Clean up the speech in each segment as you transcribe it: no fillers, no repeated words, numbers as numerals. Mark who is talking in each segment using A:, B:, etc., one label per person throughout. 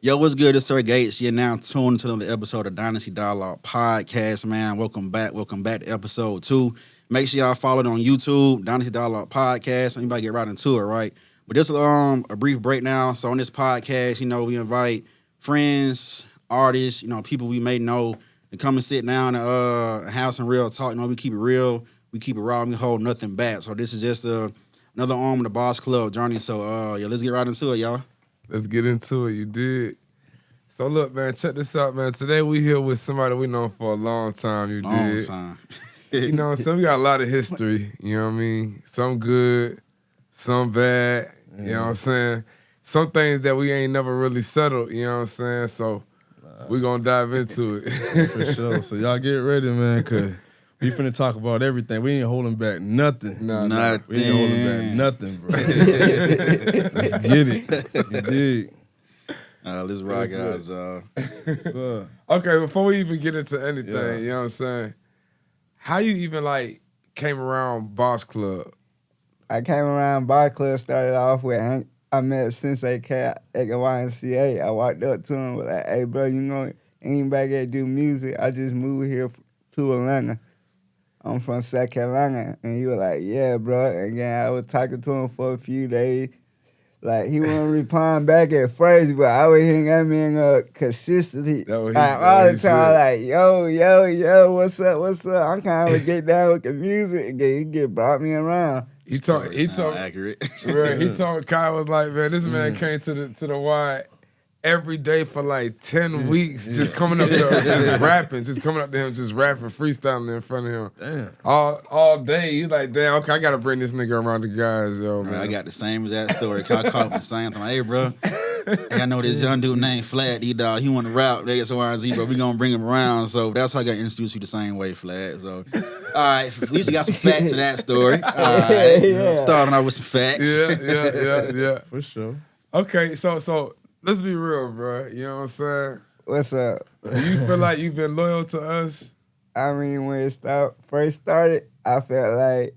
A: Yo, what's good? It's Sir Gates. You're now tuned to another episode of Dynasty Dialogue podcast, man. Welcome back. Welcome back to episode 2. Make sure y'all follow it on YouTube, Dynasty Dialogue podcast. Anybody get right into it, right? But this is a brief breakdown. So on this podcast, we invite friends, artists, people we may know to come and sit down and have some real talk. We keep it real. We keep it raw. We hold nothing back. So this is just another arm of the Boss Club journey. So, let's get right into it, y'all.
B: Let's get into it. You did. So look, man, check this out, man. Today we here with somebody we know for a long time. You
A: Long
B: did.
A: time.
B: Some got a lot of history. You know what I mean? Some good, some bad. You know what I'm saying? Some things that we ain't never really settled. You know what I'm saying? So we gonna dive into it.
C: For sure. So y'all get ready, man, because we finna talk about everything. We ain't holding back nothing.
A: Nothing.
C: We ain't holding back nothing, bro. Let's get it. You dig?
A: Let's rock, guys.
B: Okay, before we even get into anything, you know what I'm saying? How you even came around Boss Club?
D: I came around Boss Club, started off with I met Sensei Cat at the YMCA. I walked up to him with like, hey, bro, anybody that do music? I just moved here to Atlanta. I'm from South Carolina. And he was like, yeah, bro. And then I was talking to him for a few days. Like, he wasn't replying back at first, but I was hitting at me in consistency. All the time, like, yo, what's up? I'm kind of get down with the music again. He get brought me around.
A: He told accurate.
B: Right, he told Kyle was like, man, this man came to the Y every day for like 10 weeks, just coming up there, just rapping, just coming up there, just rapping, freestyling in front of him.
C: Damn.
B: All day. He's like, damn, okay, I gotta bring this nigga around the guys, yo, man.
A: I got the same exact story. I called him the same time. Hey, bro, I know this young dude named Flat. He want to rap. They get so YZ, bro. We gonna bring him around. So that's how I got introduced you the same way, Flat. So, all right, at least you got some facts to that story. All right, starting out with some facts.
B: Yeah.
C: For sure.
B: Okay, so let's be real, bro. You know what I'm saying?
D: What's up?
B: Do you feel like you've been loyal to us?
D: I mean, when it first started, I felt like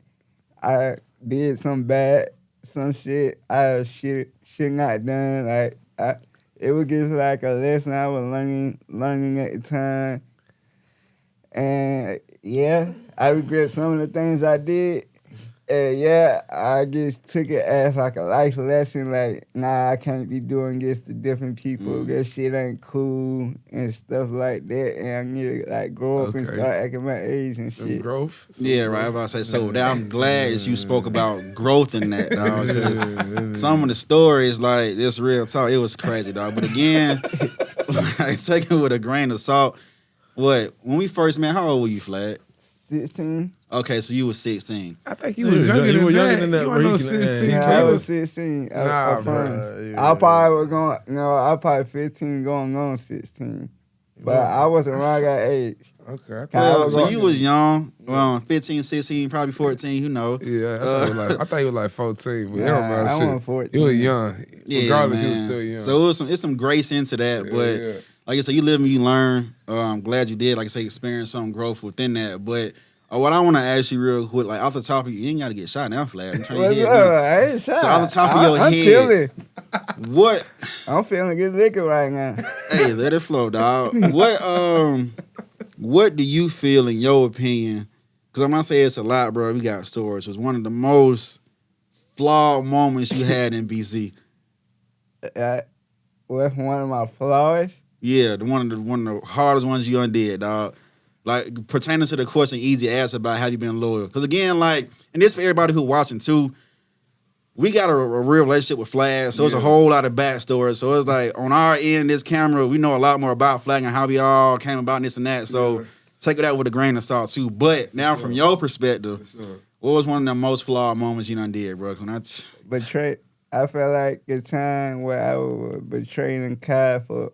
D: I did some shit I should not done. Like, it was just like a lesson I was learning at the time. And yeah, I regret some of the things I did. And yeah, I just took it as like a life lesson. Like, nah, I can't be doing this to different people. That shit ain't cool and stuff like that. And I need to grow up and start acting my age and shit.
B: Growth?
A: Yeah, right. I was about to say, so now I'm glad that you spoke about growth in that, dog. 'Cause some of the stories, like, this real talk, it was crazy, dog. But again, take it with a grain of salt. When we first met, how old were you, Flat?
D: 16.
A: Okay, so you was 16.
B: I think you was younger than that. You were no 16.
D: Yeah, I was 16.
B: Nah, bro.
D: I probably 15 going on 16. But I wasn't around that age.
B: Okay.
A: So you was young, 15, 16, probably 14, who knows.
B: Yeah, I thought you was like 14, but it don't matter.
D: I
B: Shit.
D: wasn't 14.
B: You was young.
A: Yeah,
B: Regardless,
A: man.
B: you was still young.
A: So it's some grace into that, but like I said, you live and you learn. I'm glad you did, like I say, experience some growth within that. But what I want to ask you real quick, like off the top of you ain't got to get shot now, Flat.
D: What's up? I ain't shot.
A: So off the top of your
D: I'm
A: head,
D: chilling.
A: What?
D: I'm feeling good liquor right now.
A: Hey, let it flow, dog. What do you feel, in your opinion? Because I'm not saying it's a lot, bro. We got stories. It was one of the most flawed moments you had in BC.
D: What's one of my flaws?
A: Yeah, one of the hardest ones you undid, dog. Like, pertaining to the question easy asked about have you been loyal. Because again, and this for everybody who watching too, we got a real relationship with Flag, so it's a whole lot of backstory. So it's like, on our end, this camera, we know a lot more about Flag and how we all came about this and that. So take it out with a grain of salt too. But now from your perspective, what was one of the most flawed moments you done did, bro?
D: Betray. I felt like the time where I was betraying Kai for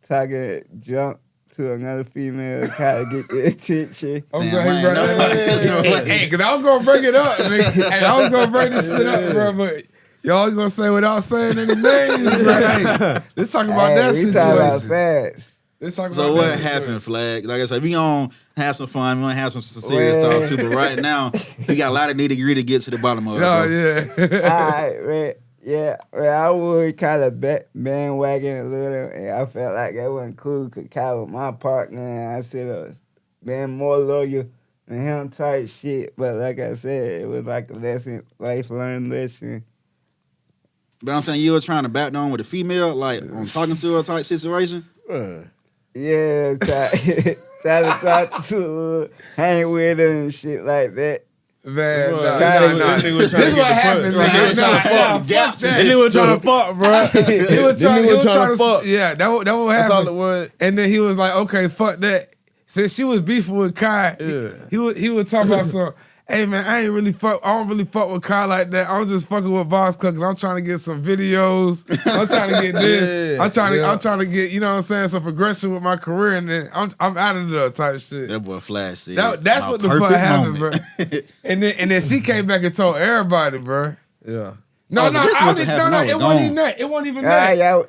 D: talking junk to another female, try to get the attention.
B: Hey, because I was going to bring it up, nigga. And I was going to bring this shit up, bro, but y'all was going to say without saying any names, bro. Hey, let's talk about that situation.
D: Talk about facts.
A: So what happened, Flag? Like I said, we gonna have some fun. We gonna have some serious talk too. But right now, we got a lot of nitty-gritty to get to the bottom of it.
B: Oh, yeah.
D: All right, man. Yeah, well, I would kind of bandwagon a little, and I felt like that wasn't cool because Kyle was my partner, and I should have been more loyal than him type shit. But like I said, it was like a life learned lesson.
A: But I'm saying you were trying to back down with a female, like on talking to her type situation.
D: Yeah, try to talk to her, hang with her and shit like that.
B: Man,
C: This nigga was trying
B: This
C: to
B: what
C: get the
B: happened,
C: fuck.
B: man.
A: Some gaps in
C: That nigga was trying to fuck, bro.
B: He was trying to
C: fuck.
B: Yeah, that what
C: That's all it
B: happened.
C: was.
B: And then he was like, okay, fuck that. Since she was beefing with Kai, he was talking about some, hey man, I don't really fuck with Kai like that. I'm just fucking with Boss because I'm trying to get some videos. I'm trying to get this.
C: Yeah,
B: I'm trying to get, you know what I'm saying, some progression with my career, and then I'm out of there type shit.
A: That boy Flash said.
B: That's
A: "My
B: what the fuck
A: perfect
B: happened,
A: moment."
B: bro. And then she came back and told everybody, bro.
C: Yeah.
B: No,
A: Oh, so this must have happened. I was
B: it wasn't
A: gone.
B: even that. It wasn't even
D: Ah,
B: that.
D: yeah,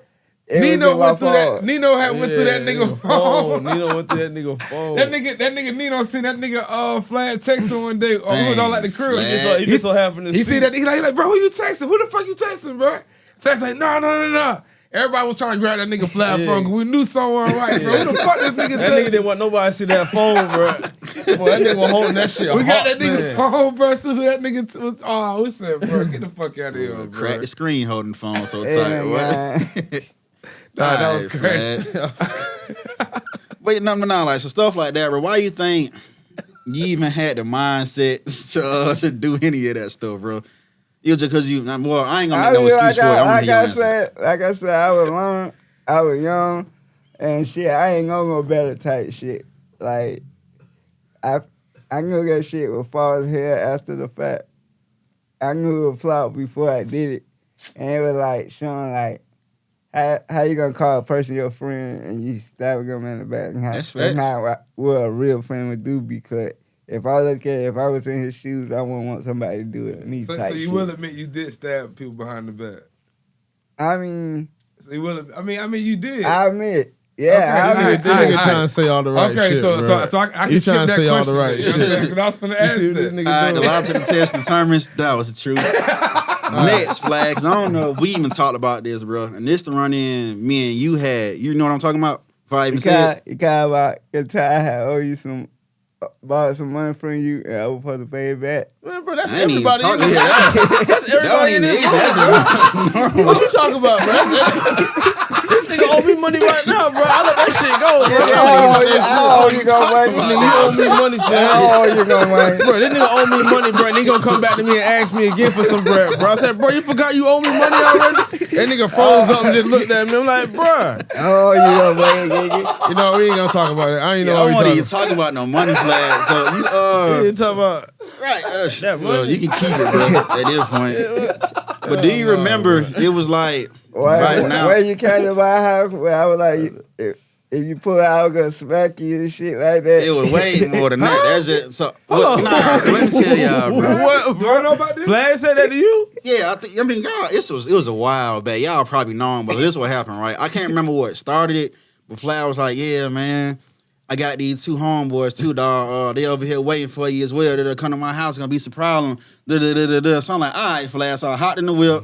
D: it
B: Nino
D: was
B: went through
D: my
B: that.
D: fault.
B: Nino had went through that nigga phone.
C: Nino went through that nigga phone.
B: That nigga Nino seen that nigga Flag texting one day. Oh, we was all at the crib.
A: Flag.
C: He just so happened to
B: He
C: see
B: see that. He like, bro, who you texting? Who the fuck you texting, bro? Flag's like, no. Everybody was trying to grab that nigga Flag phone. 'Cause we knew someone right, bro. Who the fuck this nigga
C: That nigga
B: texting?
C: didn't want nobody to see that phone, bro. Boy, that nigga was holding that shit.
B: We got
C: hot,
B: that nigga
C: man.
B: phone, bro. So who that nigga was? Oh, we said, bro, get the fuck out of here, bro.
A: Crack the screen holding the phone so
D: Yeah,
A: tight.
D: man.
A: What?
B: Nah, that was
A: Alright,
B: crazy.
A: Flag. But no, like so stuff like that, bro. Why you think you even had the mindset to do any of that stuff, bro? It was just because you. Well, I ain't gonna make no excuse for it. I'm gonna hear your answer.
D: Like I said, I was young. I was young, and shit. I ain't gonna go better type shit. Like I knew that shit was false here after the fact. I knew it was flop before I did it, and it was like showing like how you gonna call a person your friend and you stabbing them in the back. And
A: That's facts.
D: not what a real friend would do because. If I was in his shoes, I wouldn't want somebody to do it to me.
B: So
D: type
B: you
D: shit.
B: will admit you did stab people behind the back.
D: I mean,
B: So you will. I mean, you did.
D: I admit, yeah.
B: Okay,
C: This nigga trying to say all the right
B: okay,
C: shit,
B: so
C: bro.
B: I can
C: He
B: skip
C: trying to
B: that
C: say all
B: question.
C: the right
B: You know what I'm saying?
C: shit.
B: 'Cause I was finna ask
C: See what this
B: that.
C: nigga
A: All right, the
C: doing?
A: lie to the test determines that was the truth. Next, Flags. I don't know if we even talked about this, bro. And this the run in me and you had. You know what I'm talking about? If I even said
D: You kind of about the time I owe you some, borrowed some money from you, and I was supposed to pay it back.
C: Man, bro, that's
A: I ain't even
C: everybody in
A: talking
C: this.
A: about
C: That's
A: that.
C: everybody in this.
A: That
C: What you talking about, bro? This nigga owe me money right now, bro. I let that shit go, bro.
D: I owe you no money.
C: Nigga, you owe me money,
D: I
C: fam.
D: owe you no money.
C: Bro, this nigga owe me money, bro, and he gonna come back to me and ask me again for some bread, bro. I said, bro, you forgot you owe me money already? That nigga froze up and just looked at me. I'm like, bro.
D: I owe you no money, nigga.
C: You know, we ain't gonna talk about it. I ain't
A: Yeah,
C: know
A: I
C: what
A: wasn't
C: we
A: even
C: talking
A: talking about no money, Flag. So you
C: We ain't talking about.
A: right,
C: That
A: well,
C: money.
A: you can keep it, bro. At this point. But do you remember? It was like right now.
D: Where you came to my house, where I was like, if you pull out, I'm gonna smack you and shit like that.
A: It was way more than that. That's it. So, so let me tell y'all, bro.
C: What,
B: You don't know about this?
C: Flag said that to you?
A: Yeah, I mean, y'all, it was a while back. Y'all probably know him, but this what happened, right? I can't remember what started it, but Flag was like, yeah, man, I got these two homeboys, too, dog. They over here waiting for you as well. They'll come to my house, gonna be some problem. So I'm like, all right, Flag. So I hopped in the whip,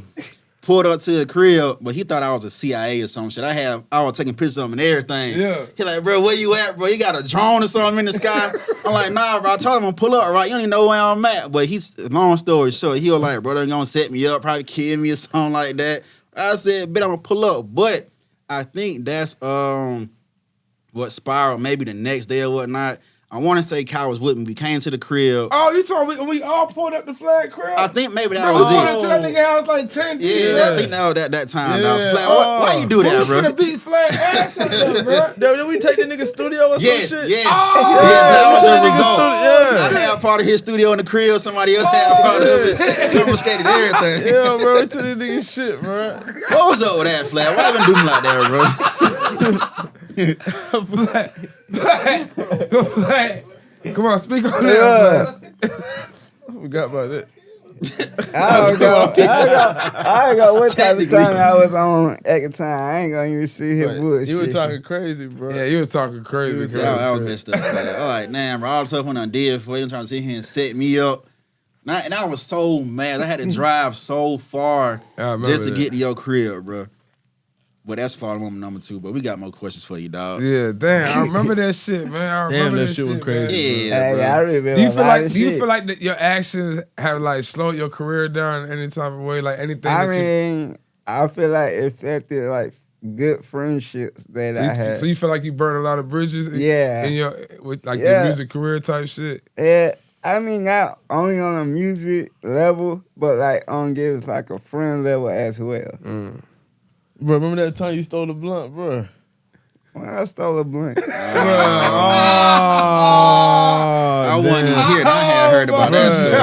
A: pulled up to the crib, but he thought I was a CIA or some shit. I was taking pictures of him and everything.
B: Yeah.
A: He like, bro, where you at, bro? You got a drone or something in the sky? I'm like, nah, bro. I told him I'm pull up, right? You don't even know where I'm at. But long story short, he was like, bro, they're gonna set me up, probably kill me or something like that. I said, bet I'm gonna pull up. But I think that's what spiraled maybe the next day or whatnot. I want to say Kyle was with me. We came to the crib.
B: Oh, you told me we all pulled up the Flag crib?
A: I think maybe that
B: Bro, we
A: was
B: pulled
A: it.
B: up to that nigga house like 10
A: Yeah, I think that time. That was
C: Yeah.
A: Flag. Why you do
B: We
A: that,
B: was
A: bro?
B: finna beat Flag ass up there, bro.
C: Did we take the nigga studio or
A: Yes,
C: some shit?
A: yes.
B: Oh,
A: yeah, that was
C: yeah,
A: the
C: nigga
A: result.
C: studio,
A: I had part of his studio in the crib. Somebody else had part of it. Confiscated everything.
C: Yeah, bro, we took this nigga shit, bro.
A: What was up with that, Flag? Why you been doing like that, bro?
B: Flag. Come on, speak on that, Flag.
C: I forgot about that.
D: I ain't got what type of time I was on at the time. I ain't gonna even see his bullshit.
C: You were talking crazy, bro.
B: Yeah, you were talking crazy.
A: That was messed up, Flag. All right, nah, bro. All the stuff when I did for you, trying to sit here and set me up. And I was so mad. I had to drive so far just to get to your crib, bro. But that's flawed moment number 2. But we got more questions for you, dog.
B: Yeah, damn. I remember that shit, man. I remember
C: that shit was crazy.
A: Yeah, bro.
D: I remember
B: Do you feel like?
D: shit.
B: Do you feel like that your actions have like slowed your career down in any type of way? Like anything?
D: I feel like it affected like good friendships that I had.
B: So you feel like you burned a lot of bridges? In your with like your music career type shit.
D: Yeah, I mean not only on a music level, but like on gives like a friend level as well.
C: Bro, remember that time you stole the blunt, bro?
D: When I stole a blunt.
A: I wasn't even here. I had heard about that story.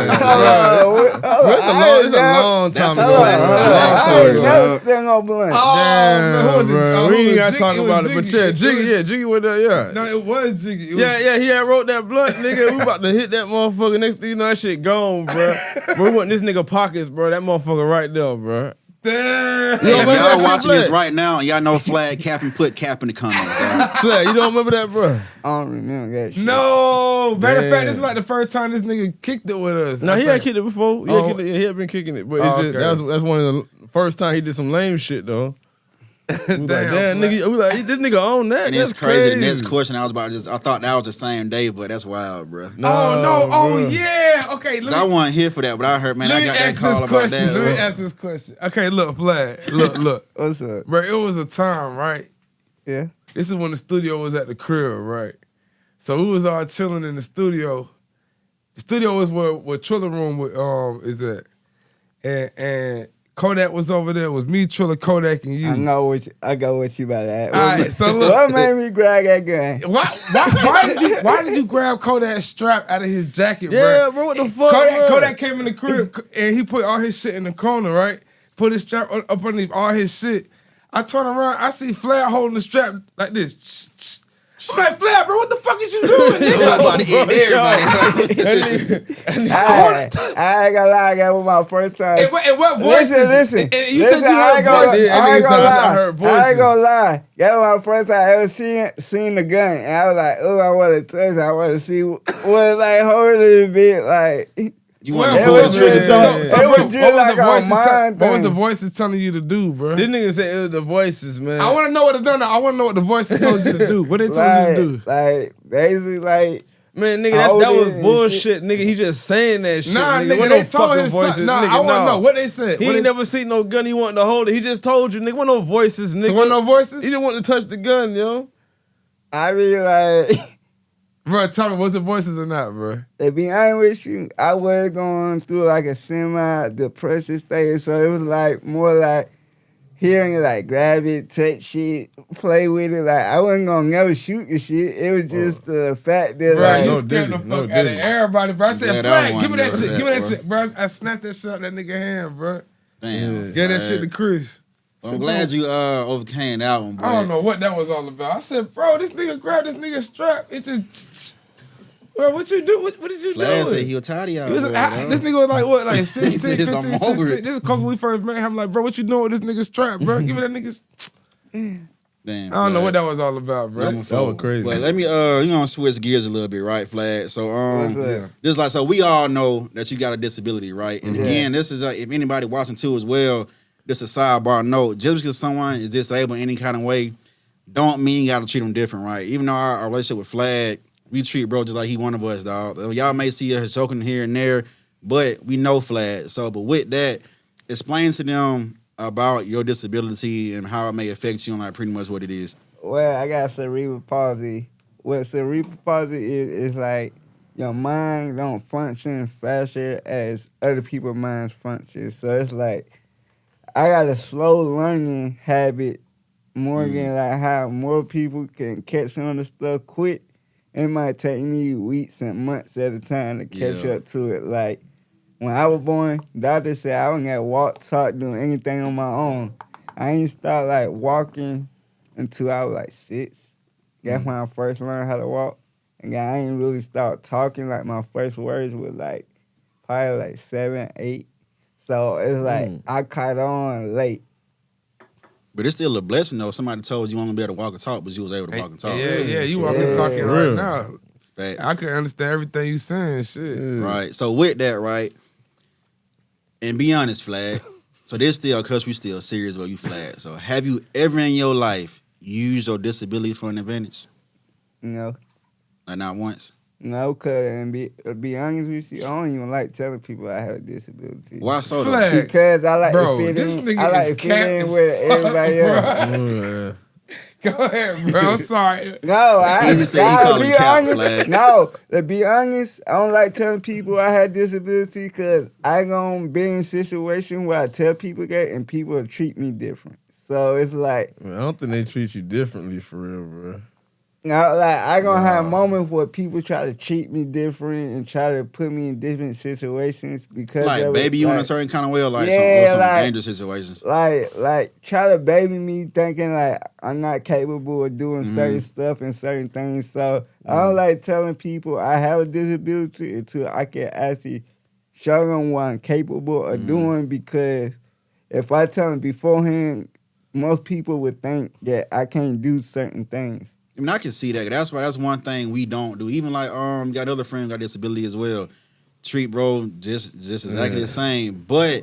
C: It's a long time
A: That's a
C: ago.
A: classic
C: bro.
A: flag
D: I
A: story,
D: ain't never stole no blunt.
C: Damn, bro. We ain't gotta talk about it, but yeah,
B: Jiggy.
C: Jiggy with that, yeah.
B: No, it was Jiggy. It was,
C: Yeah, he had wrote that blunt, nigga. We about to hit that motherfucker. Next thing you know, that shit gone, bro. Bro, we want this nigga pockets, bro. That motherfucker right there, bro.
B: Damn.
A: Yeah, if
C: remember that
A: y'all
C: shit,
A: watching this
C: Flag?
A: right now and y'all know Flag Cap and put Cap in the comments, dog.
C: Flag, you don't remember that, bro?
D: I don't remember that shit.
B: No, matter of fact,
C: Damn.
B: this is like the first time this nigga kicked it with us.
C: No,
B: I
C: he had
B: think.
C: kicked it before. He had been kicking it, but it's just,
B: okay.
C: that's one of the first time he did some lame shit though. We was like, damn,
B: Flag.
C: nigga, we like this nigga own that.
A: And
C: That's
A: it's crazy. The next question I was about to I thought that was the same day, but that's wild, bro.
B: Oh
C: bro.
B: yeah. Okay,
A: Cause I wasn't here for that, but I heard, man,
B: let
A: I
B: me
A: got that
B: ask
A: call
B: this
A: about
B: question.
A: that.
B: Let me
A: bro.
B: ask this question. Okay, look, Flag. Look.
D: What's up?
B: Bro, it was a time, right?
D: Yeah.
B: This is when the studio was at the crib, right? So we was all chilling in the studio. The studio was where Trilla room is at. And Kodak was over there. It was me, Trilla, Kodak, and you.
D: I got what you about to ask.
B: All right, so look.
D: What made me grab that gun?
B: Why did you grab Kodak's strap out of his jacket, bro?
C: Yeah, bro, what the fuck, bro?
B: Kodak came in the crib and he put all his shit in the corner, right? Put his strap up underneath all his shit. I turn around, I see Flair holding the strap like this. I'm like, Flair, bro, what the fuck is you doing, nigga?
A: Everybody eating everybody.
D: I ain't gonna lie, I got with my first time.
B: And what voices?
D: Listen.
B: And you said you heard voices.
C: I heard voices.
D: I ain't gonna lie. That was my first time I ever seen the gun. And I was like, oh, I want to touch it. I want to see what it's like holding it a bit. Like,
A: You want
D: it
A: to
D: was
A: pull the trigger
D: just,
A: too?
D: it was just like a mind
B: What was the
D: thing.
B: voices telling you to do, bro?
C: This nigga said it was the voices, man.
B: I want to know what I want to know what the voices told you to do. What they told you to do?
D: Like, basically, like,
C: Man, nigga, that was bullshit, nigga. He just saying that shit.
B: Nah, nigga,
C: Wasn't
B: they
C: no
B: told
C: fucking
B: his
C: voices.
B: son. Nah,
C: Nigga,
B: I want to know what they said.
C: He ain't never seen no gun. He wanted to hold it. He just told you, nigga. Wasn't no voices, nigga.
B: So wasn't no voices?
C: He didn't want to touch the gun, yo.
D: I mean, like,
B: Bro, tell me, was it voices or not, bro?
D: to be honest with you, I was going through like a semi-depression stage, so it was like more like hearing it, like grab it, touch shit, play with it. Like I wasn't gonna never shoot the shit. It was just the fact that
B: Bro,
D: like,
B: you
C: no
B: scared the
C: diddy,
B: fuck
C: no
B: out of
C: diddy.
B: everybody, bro. I said,
A: Yeah, that
B: Flag,
A: one
B: give me that
A: never
B: shit.
A: that,
B: Give me that
A: bro.
B: shit, bro. I snapped that shit out that nigga hand, bro.
A: Damn.
B: Get that shit to Chris.
A: I'm glad you overcame that one, bro.
B: I don't know what that was all about. I said, bro, this nigga grabbed this nigga's strap. It just, bro, what you do? What did you
A: Flag
B: do?
A: said he was tired of y'all.
B: This
A: boy,
B: nigga was like, what, like 16,
A: He said,
B: 15,
A: "I'm
B: 16.
A: over it."
B: This is Coco we first met. I'm like, bro, what you doing with this nigga's strap, bro? Give me that nigga's.
A: Damn,
B: I don't know what that was all about, bro.
C: That was crazy.
A: But let me switch gears a little bit, right, Flag? So
D: What's up?
A: this like, so we all know that you got a disability, right? And again, this is if anybody watching too as well, this is a sidebar note. Just because someone is disabled in any kind of way, don't mean you gotta treat them different, right? Even though our relationship with Flag, we treat bro just like he one of us, dog. Y'all may see us joking here and there, but we know Flag. So, but with that, explain to them about your disability and how it may affect you and like pretty much what it is.
D: well, I got cerebral palsy. What cerebral palsy is like your mind don't function faster as other people's minds function. So it's like I got a slow learning habit more than like how more people can catch on to stuff quick. It might take me weeks and months at a time to catch
A: Yeah.
D: up to it. Like when I was born, doctor said I wouldn't have to walk, talk, do anything on my own. I ain't start like walking until I was like 6. That's when I first learned how to walk. And I ain't really start talking. Like my first words was like probably like 7, 8. So it's like I caught on late.
A: But it's still a blessing though. Somebody told you only be able to walk and talk, but you was able to walk and talk.
B: Yeah, you walking
D: Yeah.
B: talking
C: For
B: right
C: real.
B: now.
A: Facts.
B: I can understand everything you saying, shit.
A: Right. So with that, right, And be honest, Flag. So this still, cause we still serious, but you Flag. So have you ever in your life used your disability for an advantage?
D: No.
A: Like not once?
D: No, cause and be honest with you, I don't even like telling people I have a disability.
A: Why so though?
B: Flag.
D: Because I like
B: Bro,
D: to fit
B: this
D: in.
B: nigga
D: I like
B: is
D: to fit in
B: cap
D: with
B: as fuck,
D: everybody
B: bro.
D: else.
B: Go ahead, bro. I'm sorry.
D: No, I
A: He just said he called
D: to
A: him
D: be
A: cap,
D: honest.
A: Flag.
D: No, to be honest, I don't like telling people I had disability because I gonna be in situations where I tell people that and people will treat me different. So it's like,
C: I don't think they treat you differently for real, bro.
D: I gonna have moments where people try to treat me different and try to put me in different situations because
A: Like
D: of
A: baby
D: it.
A: you in a
D: Like,
A: certain kind of way or like
D: Yeah,
A: some
D: like-
A: dangerous situations.
D: like try to baby me thinking like I'm not capable of doing certain stuff and certain things. So I don't like telling people I have a disability until I can actually show them what I'm capable of doing, because if I tell them beforehand, most people would think that I can't do certain things.
A: I mean, I can see that. That's one thing we don't do. Even like got other friends got disability as well. Treat bro just exactly the same. But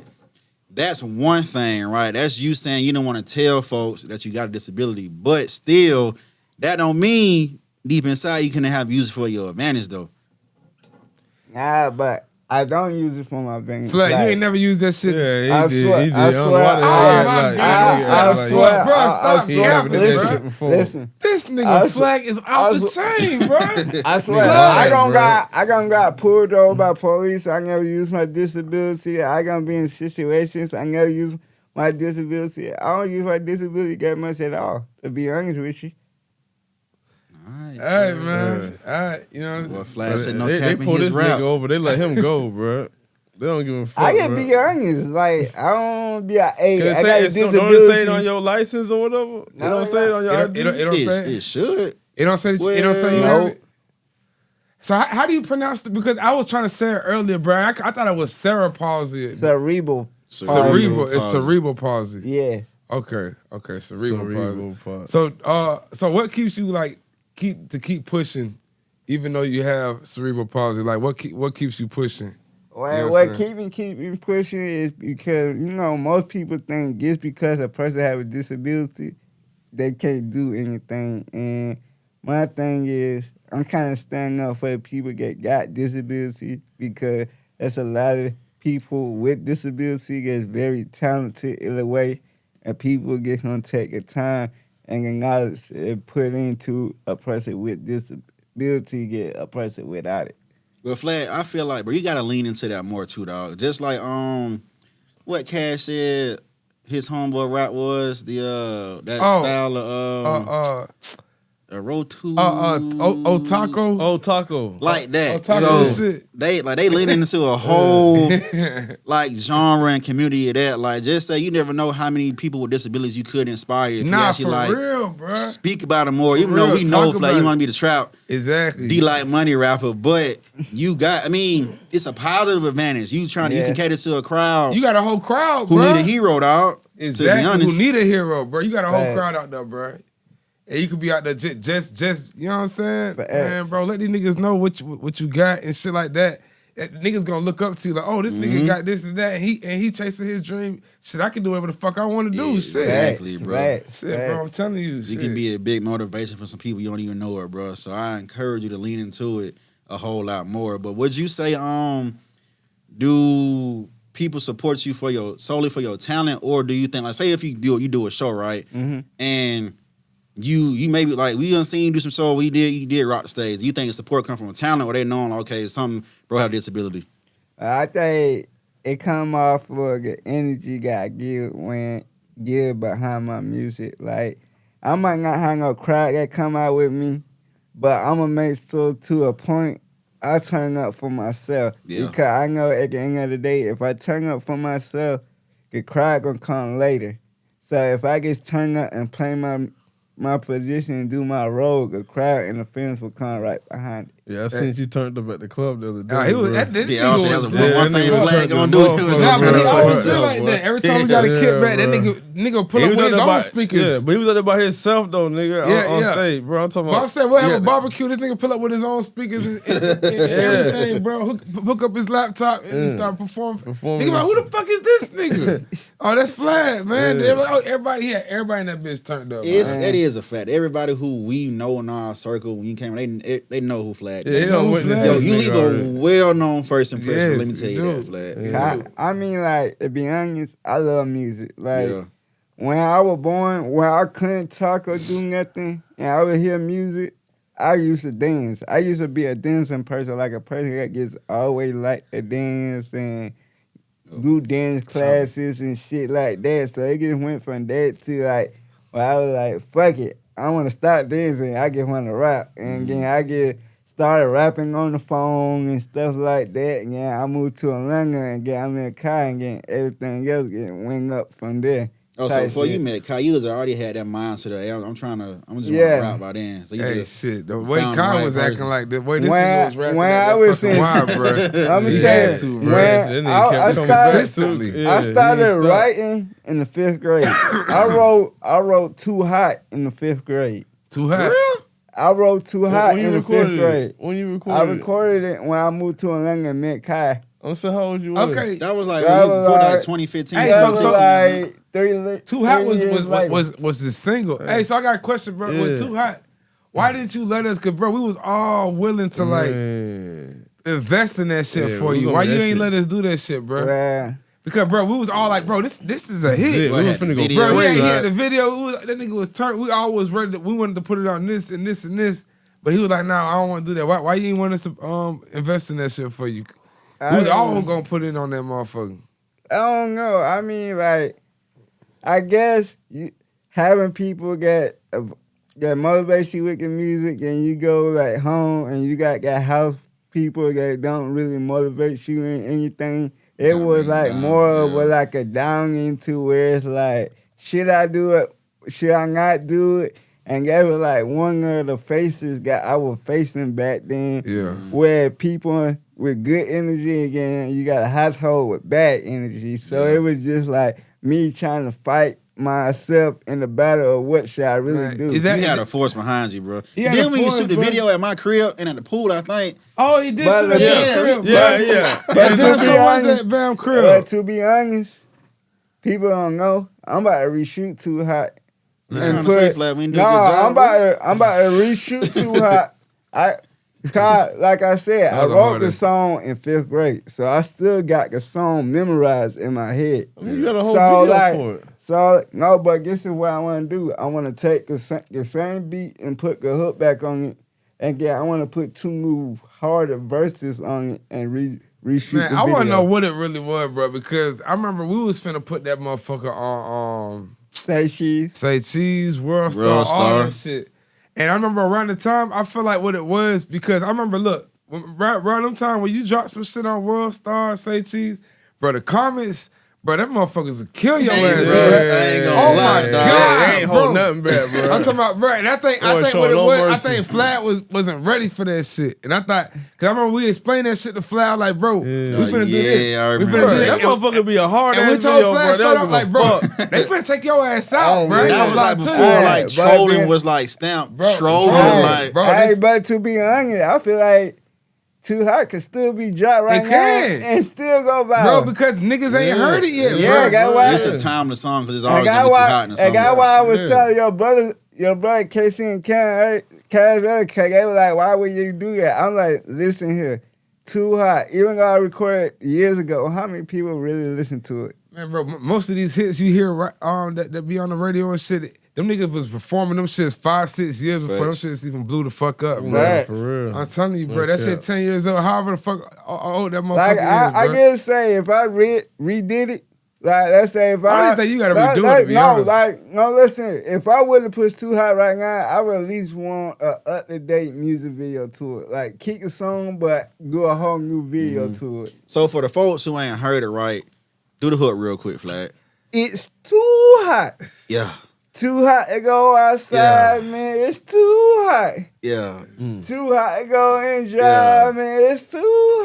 A: that's one thing, right? That's you saying you don't want to tell folks that you got a disability. But still, that don't mean deep inside you can have use it for your advantage though.
D: Nah, but I don't use it for my advantage.
B: Flag, you
D: Like,
B: ain't never used that shit.
C: Yeah,
D: I
C: he did.
D: swear-
C: He did.
D: I
C: I don't know
D: swear-
C: why they
B: Oh
C: act
B: my
C: like-
B: God,
C: they
B: I
C: act like-
B: swear, bro, stop
C: He never
B: capping,
C: did that
B: bro.
C: shit before.
D: Listen.
B: This
D: I
B: nigga
D: sw-
B: Flag is out the chain, bro.
D: I swear,
B: Flag,
D: I got pulled over by police. I never use my disability. I gonna be in situations I never use my disability. I don't use my disability that much at all, to be honest with you.
A: All right.
B: All right, man. All right, you know.
A: Well, Flag said no
C: They
A: cap in
C: pull
A: his
C: this
A: rap.
C: nigga over. They let him go, bro. They don't give a fuck.
D: I can
C: bro.
D: be honest. Like, I don't be like, hey,
C: Cause
D: I got a
C: don't
D: disability.
C: it say it on your license or whatever? It
D: No,
C: don't say it on your ID.
B: It don't say
A: It should.
B: It don't say. It don't say you
A: Well,
B: have it. So how do you pronounce it? Because I was trying to say it earlier, bro. I thought it was cerebral palsy.
D: Cerebral.
B: Cerebral. It's
A: palsy.
B: cerebral palsy.
D: Yes.
B: Okay. Cerebral palsy.
C: Cerebral palsy.
B: So what keeps you like keep pushing, even though you have cerebral palsy? Like what keeps you pushing?
D: Well,
B: You know
D: what
B: what
D: keep me pushing is because, most people think just because a person have a disability, they can't do anything. And my thing is, I'm kind of standing up for the people that got disability, because there's a lot of people with disability that's very talented in a way, and people get gonna take the time and acknowledge and put into a person with disability, get a person without it.
A: Well, Flag, I feel like, bro, you gotta lean into that more too, dog. Just like what Cash said his homeboy rap was, style of a Rotu.
B: Taco.
C: Oh, taco.
A: Like that.
B: Taco
A: So
B: shit.
A: they leaning into a whole like genre and community of that. Like, just say you never know how many people with disabilities you could inspire if you
B: Nah,
A: actually
B: for
A: like
B: real, bro.
A: speak about them more. Even
B: real,
A: though we know
B: talk
A: Flag,
B: about
A: you
B: it.
A: want to be the trap
B: Exactly.
A: D like money rapper, but you got, it's a positive advantage. You can cater to a crowd
B: You got a whole crowd,
A: who
B: bro.
A: need a hero, dog.
B: Exactly.
A: To be honest.
B: Who need a hero, bro? You got a whole
D: Facts.
B: crowd out there, bro. And you could be out there just you know what I'm saying?
D: Facts.
B: Man, bro, let these niggas know what you got and shit like that. And niggas gonna look up to you like, oh, this nigga got this and that, and he chasing his dream. Shit, I can do whatever the fuck I want to do.
A: Yeah,
B: Shit.
A: exactly, bro.
B: Shit, bro, I'm telling you.
A: You
B: shit.
A: can be a big motivation for some people you don't even know it, bro. So I encourage you to lean into it a whole lot more. But would you say, do people support you solely for your talent, or do you think, like, say if you do a show, right, and you maybe like we done seen you do some show, you did rock the stage. Do you think the support come from a talent, or they knowing like, okay, some bro have a disability?
D: I think it come off of the energy I give behind my music. Like, I might not have no crowd that come out with me, but I'm gonna make sure to a point I turn up for myself.
A: Yeah.
D: Because I know at the end of the day, if I turn up for myself, the crowd gonna come later. So if I just turn up and play my position and do my role, the crowd and the fans will come right behind it.
C: Yeah, I seen you turned up at the club the other day.
B: Nah, he was,
C: bro.
B: that
A: Yeah,
B: nigga
A: obviously
B: was,
A: that's one thing
C: nigga
A: Flag
C: turned
A: gonna
C: the
A: do.
C: motherfucker
B: nah, but he
C: Yeah,
B: always
C: bro.
B: been like that. Every time we got a
C: Yeah,
B: kickback, that
C: bro.
B: nigga pull
C: He
B: up
C: was
B: with his
C: up there
B: own
C: by-
B: speakers.
C: Yeah, but he was up there by himself though, nigga,
B: Yeah,
C: on
B: yeah.
C: stage, bro. I'm talking
B: But
C: about.
B: I'm saying, we'll have
C: Yeah,
B: a barbecue. This nigga pull up with his own speakers and everything, bro. Hook up his laptop and start performing.
C: Performing
B: Nigga, like, who the fuck is this nigga? Oh, that's Flag, man.
C: Yeah.
B: They're like, oh, everybody in that bitch turned up.
A: It's,
B: man.
A: it is a fact. Everybody who we know in our circle, when you came, they know who Flag.
C: Yeah, he
A: is.
C: don't
B: know
C: witness
B: Flag.
A: Yo,
C: this
A: you
C: nigga
A: leave
C: already.
A: a well-known first impression.
B: Yes,
A: Let me tell
B: you
A: you
B: do.
A: that, Flag.
D: I mean, like, to be honest, I love music. Like,
A: Yeah.
D: when I was born, when I couldn't talk or do nothing, and I would hear music, I used to dance. I used to be a dancing person, like a person that gets always like to dance and do dance classes and shit like that. So it just went from that to like, well, I was like, fuck it, I want to start dancing. I just want to rap, and then I get started rapping on the phone and stuff like that. And then I moved to Atlanta and I'm in a car and then everything else getting wing up from there.
A: Oh, so
D: type
A: before you
D: shit.
A: met Kai, you already had that mindset of, hey, I'm just want to
D: Yeah.
A: rap by then. So you
B: Hey,
A: just
B: shit. The way
A: found
B: Kai
A: the
B: was
A: right
B: acting
A: person.
B: like the way this
D: When
B: nigga was
D: I-
B: rapping
D: when
B: at
D: I
B: that
D: was
B: fucking
D: in-
B: wire, bro.
D: Let me
B: He
D: tell
B: had
D: you,
B: to,
D: when
B: bro.
C: That nigga
D: I
C: kept
D: started-
C: coming
B: Consistently.
C: back, too.
D: I
C: Yeah,
D: started
C: he ain't stopped.
D: writing in the 5th grade. I wrote Too Hot in the 5th grade.
B: Too hot.
D: I wrote Too Hot
C: When
D: in
C: you
D: the 5th
C: recorded
D: grade.
C: it? When you
D: I
C: recorded it?
D: recorded it when I moved to Atlanta and met Kai.
C: I'm saying, how old you was?
B: Okay.
A: That was like,
D: That
A: when you
D: was
A: recorded like
D: like-
A: 2015.
B: Hey,
D: That
B: so-
D: was
B: so-
D: like
B: Too Hot
D: three years later.
B: was his single. Hey, so I got a question, bro. With
C: Yeah.
B: Too Hot, why didn't you let us? Cause bro, we was all willing to like
C: Man.
B: invest in that shit
C: Yeah,
B: for
C: we
B: you.
C: gonna
B: Why
C: do
B: you
C: that
B: ain't
C: shit.
B: let us do that shit, bro?
D: Yeah.
B: Because bro, we was all like, bro, this is a
C: Yeah,
B: hit.
C: we
A: Bro,
C: was
A: had
C: finna
A: the
C: go
A: video.
B: Bro,
C: crazy.
B: he had the video. That nigga was turned. We all was ready. We wanted to put it on this and this and this. But he was like, nah, I don't want to do that. Why you ain't want us to invest in that shit for you? We was all gonna put it on that motherfucker.
D: I don't know. I mean, like, I guess having people that motivate you with the music, and you go like home and you got house people that don't really motivate you in anything. It
A: Kinda
D: was
A: bring you
D: like
A: down,
D: more of
A: yeah.
D: a, like a down into where it's like, should I do it? Should I not do it? And that was like one of the faces that I was facing back then.
B: Yeah.
D: Where people with good energy, again, you got a household with bad energy. So it was just like me trying to fight myself in the battle of what should I really
B: Man,
D: do.
B: is that-
A: You had a force behind you, bro.
B: He had
A: Then
B: a
A: when you
B: force,
A: shoot the
B: bro.
A: video at my crib and at the pool, I think.
B: Oh, he did
D: But
B: shit at
D: yeah,
B: Bam crib, bro.
C: Yeah.
D: But
B: That
D: to
B: damn
D: be
B: shit was
D: honest-
B: at Bam
D: But
B: crib.
D: to be honest, people don't know. I'm about to reshoot Too Hot.
A: You trying to say, Flat, we didn't do a
D: No,
A: good job,
D: I'm about to reshoot Too Hot. Like I said, I
B: That was
D: wrote the
B: hardest.
D: song in 5th grade, so I still got the song memorized in my head.
C: I mean, you got a whole
D: So,
C: video
D: like,
C: for it.
D: So no, but this is what I want to do. I want to take the same beat and put the hook back on it, and I want to put 2 new harder verses on it and reshoot
B: Man,
D: the
B: I
D: video.
B: want to know what it really was, bro, because I remember we was finna put that motherfucker on
D: Say cheese.
B: Say Cheese, World Star,
A: World
B: all
A: Star.
B: that shit. And I remember around the time, I feel like what it was, because I remember, look, around them time when you drop some shit on World Star, Say Cheese, bro, the comments, bro, that motherfuckers will kill your
A: Hey,
B: ass,
A: bro,
B: bro.
A: I ain't gonna
B: Oh
A: lie,
B: my
A: dog.
B: God,
C: They ain't
B: bro.
C: hold nothing back, bro.
B: I'm talking about, bro, and I think
C: Boy,
B: what
C: show
B: it
C: no
B: was, I
C: mercy.
B: think Flat wasn't ready for that shit. And I thought, cause I remember we explained that shit to Flat, like, bro, we finna do this.
A: Yeah, I
B: We
A: remember
B: finna do
C: Bro,
B: this.
C: that motherfucker be a hard
B: And we
C: ass
B: told
C: video,
B: Flash
C: bro.
B: straight
C: That
B: up, like, bro, they finna take your ass out,
D: Oh,
B: bro.
D: yeah.
B: Ain't
A: That
B: gonna
A: was
B: lie
A: like
B: to
A: before,
B: you.
D: Yeah,
A: like,
D: but
A: trolling
D: then-
A: was like stamped.
B: Bro,
A: Trolling,
B: trolling,
A: like.
B: bro.
D: Hey,
B: this-
D: but to be honest, I feel like Too Hot could still be dropped right
B: It
D: now
B: can.
D: and still go viral.
B: Bro, because niggas ain't
C: Yeah.
B: heard it yet,
D: Yeah,
B: bro.
D: that's why-
A: It's a timeless song because it's
D: And
A: always gonna be too hot in the song.
D: that's why I was
C: Yeah.
D: telling your brother Casey and Cass, they were like, why would you do that? I'm like, listen here, Too Hot. Even though I recorded years ago, how many people really listen to it?
B: Man, bro, most of these hits you hear that be on the radio and shit, them niggas was performing them shits 5-6 years before them
A: Facts.
B: shits even blew the fuck up, bro.
D: Right.
C: For real.
B: I'm telling you, bro,
C: No
B: that shit
C: cap.
B: 10 years old, however the fuck old that motherfucker
D: Like,
B: is,
D: I
B: bro.
D: just say, if I redid it, like, let's say if
B: I
D: I...
B: don't think you gotta redo it, to be honest.
D: No, listen, if I would have put Too Hot right now, I would at least want a up-to-date music video to it. Like, keep the song, but do a whole new video to it.
A: So for the folks who ain't heard it right, do the hook real quick, Flag.
D: It's too hot.
A: Yeah.
D: too hot to go outside, man. It's too hot.
A: Yeah.
D: Too hot to go and drive, man. It's too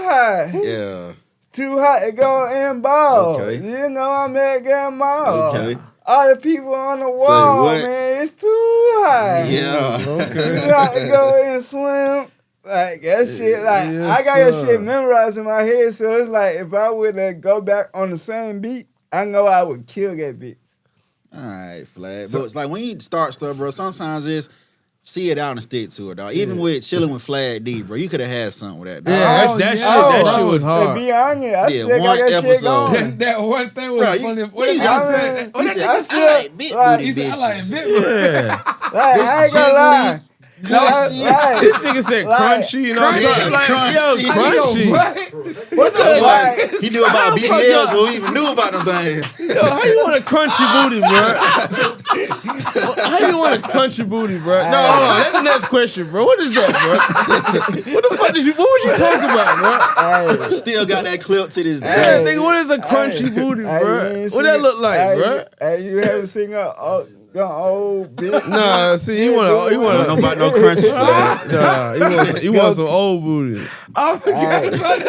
D: hot.
A: Yeah.
D: Too hot to go and ball.
A: Okay.
D: You know I'm at Grand Mall.
A: Okay.
D: All the people on the wall,
A: what?
D: man. It's too hot.
A: Yeah.
D: Too hot to go and swim. Like, that shit, like, I got that shit memorized in my head, so it's like, if I would go back on the same beat, I know I would kill that bitch.
A: All right, Flag. But it's like when you start stuff, bro, sometimes just see it out and stick to it, dog. Even with chilling with Flag D, bro, you could have had something with that, dog.
C: Yeah, that shit was hard.
D: To be honest, I
A: Yeah,
D: still got
A: one
D: that shit
A: episode.
D: going.
B: That one thing was
A: Bro,
B: funny.
A: you
B: What did
A: got
B: y'all
A: said?
B: say?
A: He said,
D: I
A: I
D: still-
A: like big
D: like-
A: booty
B: He said, I like
A: bitches.
B: big one.
C: Yeah.
D: Like, I ain't gonna lie.
A: Crunchy.
C: This nigga said
D: Like-
C: crunchy, you know what I'm
A: Crunchy.
C: saying? Like,
A: Crunchy.
C: yo, crunchy.
B: What the
D: Like,
A: He knew about BBLs before we even knew about them things.
C: Yo, how you want a crunchy booty, bro? How you want a crunchy booty, bro? No, hold on. That's the next question, bro. What is that, bro? What the fuck what was you talking about, bro?
D: hey,
A: Still got that clip to this
C: Hey,
A: day.
C: nigga, what is a crunchy booty,
D: hey,
C: bro?
D: you ain't
C: What that
D: seen-
C: look like,
D: hey,
C: bro?
D: Hey, you haven't seen an old bitch?
C: Nah, see, you want
A: Don't know about no crunchy Flag.
C: nah, you want some old booty.
B: I forgot about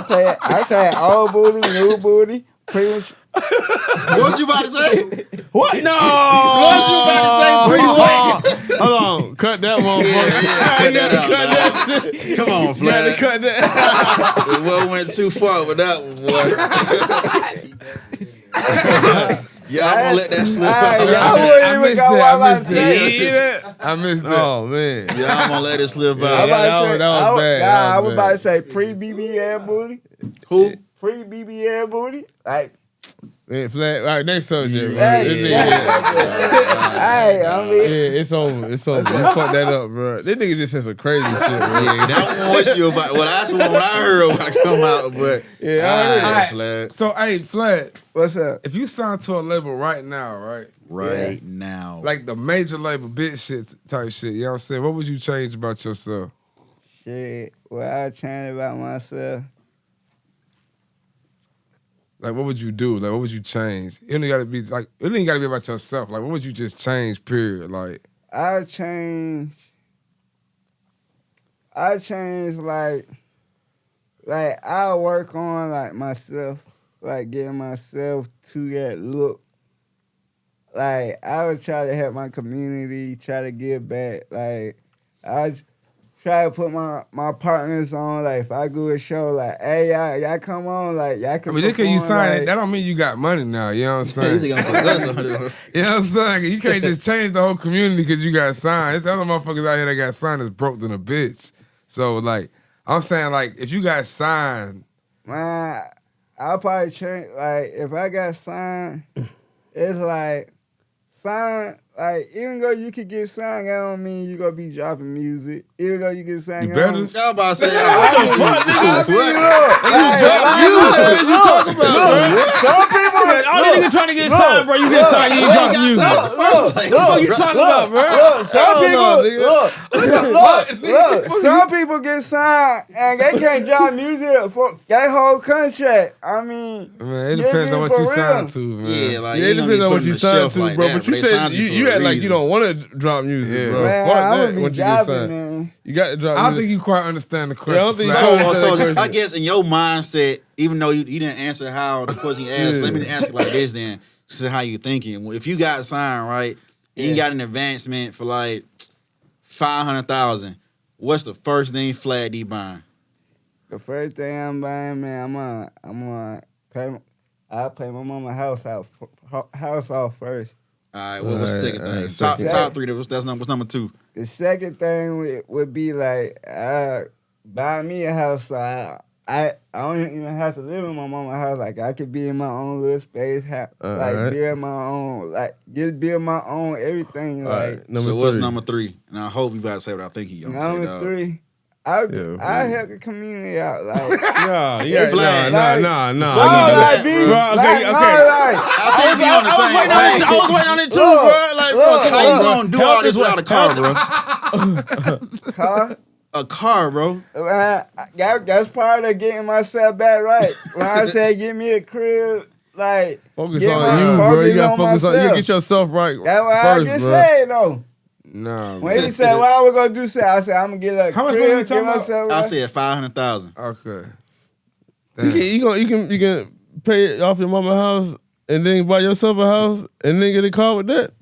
B: that.
D: I say old booty, new booty, premature.
A: What was you about to say?
C: What? No!
A: What was you about to say? Pre-what?
C: Hold on, cut that motherfucker.
A: Yeah,
C: You gotta
A: cut
C: cut
A: that
C: that
A: out,
C: shit.
A: Come on,
C: You gotta
A: Flag.
C: cut that.
A: The well went too far with that one, boy. Yeah, I'm gonna let that slip
D: Hey, y'all
A: out.
D: wouldn't even go
B: I
D: while I
B: missed
D: say
B: that. I missed that.
C: Oh man.
A: Yeah, I'm gonna let it slip
C: Yeah,
A: out.
C: that was bad.
D: I
C: That
D: was
C: was
D: about
C: bad.
D: to say pre-BBL booty.
A: Who?
D: Pre-BBL booty. Like,
C: Man, Flag. All right, next subject, bro.
D: hey,
C: This nigga-
D: hey, I mean,
C: Yeah, it's over. It's over. You fucked that up, bro. This nigga just said some crazy shit, bro.
A: Yeah, that one was you about. Well, that's what I heard when I come out, but
C: Yeah, I heard
A: all
B: that.
A: Flag.
B: So, hey, Flag,
D: what's up?
B: if you sign to a label right now, right?
A: Right now,
B: Like the major label, big shit type shit, you know what I'm saying? What would you change about yourself?
D: Shit, well, I change about myself.
B: Like, what would you do? Like, what would you change? It only gotta be like, it ain't gotta be about yourself. Like, what would you just change, period? Like,
D: I change like I work on like myself, like getting myself to that look. Like I would try to help my community, try to give back. Like I try to put my partners on. Like if I do a show, like hey y'all come on, like y'all
B: I
D: can.
B: mean, just cause you
D: perform,
B: sign it,
D: like,
B: that don't mean you got money now, you know what I'm
A: he's
B: saying?
A: gonna put us on it.
B: You know what I'm saying? You can't just change the whole community because you got signed. It's other motherfuckers out here that got signed that's broke than a bitch. So, like, I'm saying, like, if you got signed,
D: Man, I'll probably change. Like, if I got signed, it's like, signed, like, even though you could get signed, that don't mean you gonna be dropping music. Even though you get signed,
B: you
D: that
B: better.
D: don't-
A: Y'all about to say,
D: I mean,
A: what the fuck,
D: look,
A: nigga?
C: What you talking about, bro?
D: some people,
C: All these niggas trying to get signed, bro. You get signed, you ain't dropping music. What you talking about, bro?
D: Look, some
C: Hell
D: people,
C: no,
D: look, some people get signed and they can't drop music for their whole contract. I mean,
B: Man, it
D: yeah,
B: depends on what
D: for
B: you
D: real.
B: signed to, man.
A: Yeah, like
C: Yeah,
A: you
C: it
A: gonna
C: depends
A: be
C: on
A: put
C: what
A: on
C: you
A: the
C: signed
A: shelf
C: to,
A: like
C: bro.
A: that,
C: But you
A: they
C: said
A: signed
C: you
A: for a
C: act like you
A: reason.
C: don't want to drop music,
B: Yeah.
C: bro.
D: Man,
C: Fuck
D: I
C: that.
D: would be
C: Once you get
D: dropping,
C: signed,
D: man.
C: you got to drop
B: I don't
C: music.
B: think you quite understand the question.
C: Yeah, I don't think you
B: Flag.
C: quite-
A: So
C: question.
A: I guess in your mindset, even though you didn't answer how the question you asked,
C: Yeah.
A: let me answer like this then. This is how you thinking. If you got signed, right, and you got an advancement for like 500,000, what's the first thing Flag D buying?
D: The first thing I'm buying, man, I'm gonna pay. I'll pay my mama house off first.
A: All right, what's the second
C: All right,
A: thing?
C: second.
A: Top three. What's number two?
D: The second thing would be like buy me a house. So I don't even have to live in my mama's house. Like I could be in my own little space.
C: Alright.
D: Build my own. Like just build my own everything.
C: All
D: Like
C: right, number
A: So what's
C: three.
A: number three? And I hope you about to say what I think you gonna say.
D: number
A: Dog.
D: 3.
C: Yeah,
D: I help the community out. Like
C: Nah, you
A: It's
C: got
A: like-
C: nah.
A: like,
C: Bro,
D: bro,
C: okay.
A: I think we on the same page.
C: I was waiting on it too,
D: Look,
C: bro. Like,
D: look,
C: bro,
A: How you gonna do
C: help
A: all this
C: is
A: without a car, bro?
D: Huh?
A: A car, bro.
D: That's part of getting myself back right. When I say give me a crib, like
C: Focus
D: get
C: on
D: my-
C: you, bro. You gotta
D: on
C: focus on. You
D: myself.
C: gotta get yourself right
D: That's what
C: first,
D: I just
C: bro.
D: said though.
B: Nah,
D: When
B: bro.
D: he said, "What I was gonna do?" I said, "I'm gonna get a
B: How much
D: crib,
B: money you
D: get
B: talking about?
D: myself
A: I
D: right."
A: said 500,000.
B: Okay.
C: You can pay off your mama house and then buy yourself a house and then get a car with that.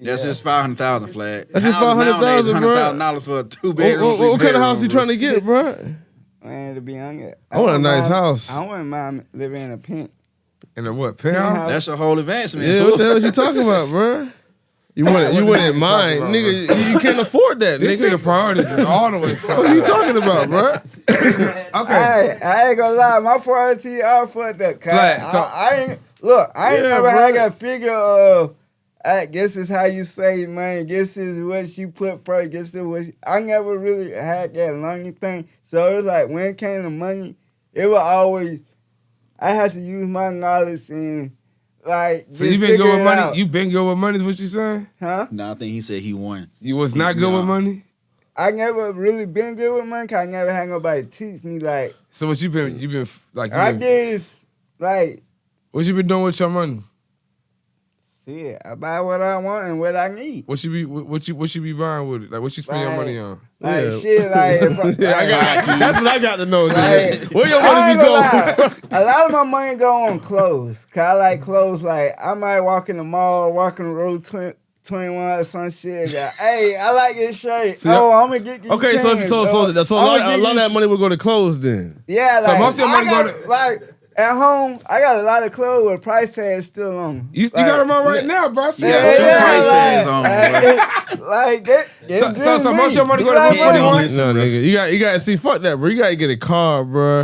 A: That's just 500,000 flat.
C: That's just
A: Houses nowadays,
C: $500,000, bro.
A: $100,000 for a 2-bedroom.
C: What kind of house
A: 3-bedroom,
C: you
A: bro.
C: trying to get, bro?
D: Man, to be honest,
C: I want a
D: wouldn't
C: nice
D: mind-
C: house.
D: I wouldn't mind living in a pink.
B: And a what? Penthouse?
A: That's your whole advancement.
C: Yeah,
A: fool.
C: what the hell is you talking about, bro? You wouldn't mind,
B: about,
C: nigga. You can't afford that,
B: This
C: nigga.
B: nigga priorities is all the way
C: What
B: fucked
C: are you
B: up.
C: talking about, bro?
B: Okay.
D: I ain't gonna lie, my priority all fucked up.
B: Flat, so-
D: I ain't look. I ain't
C: Yeah,
D: never
C: bro.
D: had that figure of. I guess is how you save money. Guess is what you put first. Guess is what I never really had that lonely thing. So it was like when it came to money, it was always I had to use my knowledge and like.
B: So
D: just
B: you been
D: figure
B: good with
D: it
B: money?
D: out.
B: You been good with money is what you saying?
D: Huh?
A: Nah, I think he said he won.
B: You was not good with
A: Nah.
B: money?
D: I never really been good with money. 'Cause I never had nobody teach me like.
B: So what you been like
D: I guess like.
B: what you been doing with your money?
D: Yeah, I buy what I want and what I need.
B: What you be buying with it? Like what you spend your
D: Like-
B: money on?
D: Like
C: Yeah.
D: shit, like if
C: That's what I got to know.
D: Like,
C: Nigga. Where your
D: I
C: money
D: ain't
C: be
D: gonna
C: going?
D: lie. A lot of my money go on clothes. Cause I like clothes. Like I might walk in the mall, walk in the road 21 or some shit. Like, hey, I like this shirt.
B: See,
D: I'm gonna get these.
C: Okay, so
D: pants,
C: a lot
D: I'ma
C: of
D: get
C: that
D: these-
C: money will go to clothes then.
D: Yeah,
B: So
D: like
B: most of your
D: I
B: money
D: got,
B: go to-
D: like at home. I got a lot of clothes with price tags still on. them.
B: You got them on right now, bro. I see
A: Yeah,
B: that.
A: two price tags on,
D: Like that.
B: So most of your money go to
D: like
B: which
D: money?
B: one?
A: Listen,
C: No,
A: bro.
C: nigga, you gotta see. Fuck that, bro. You gotta get a car, bro.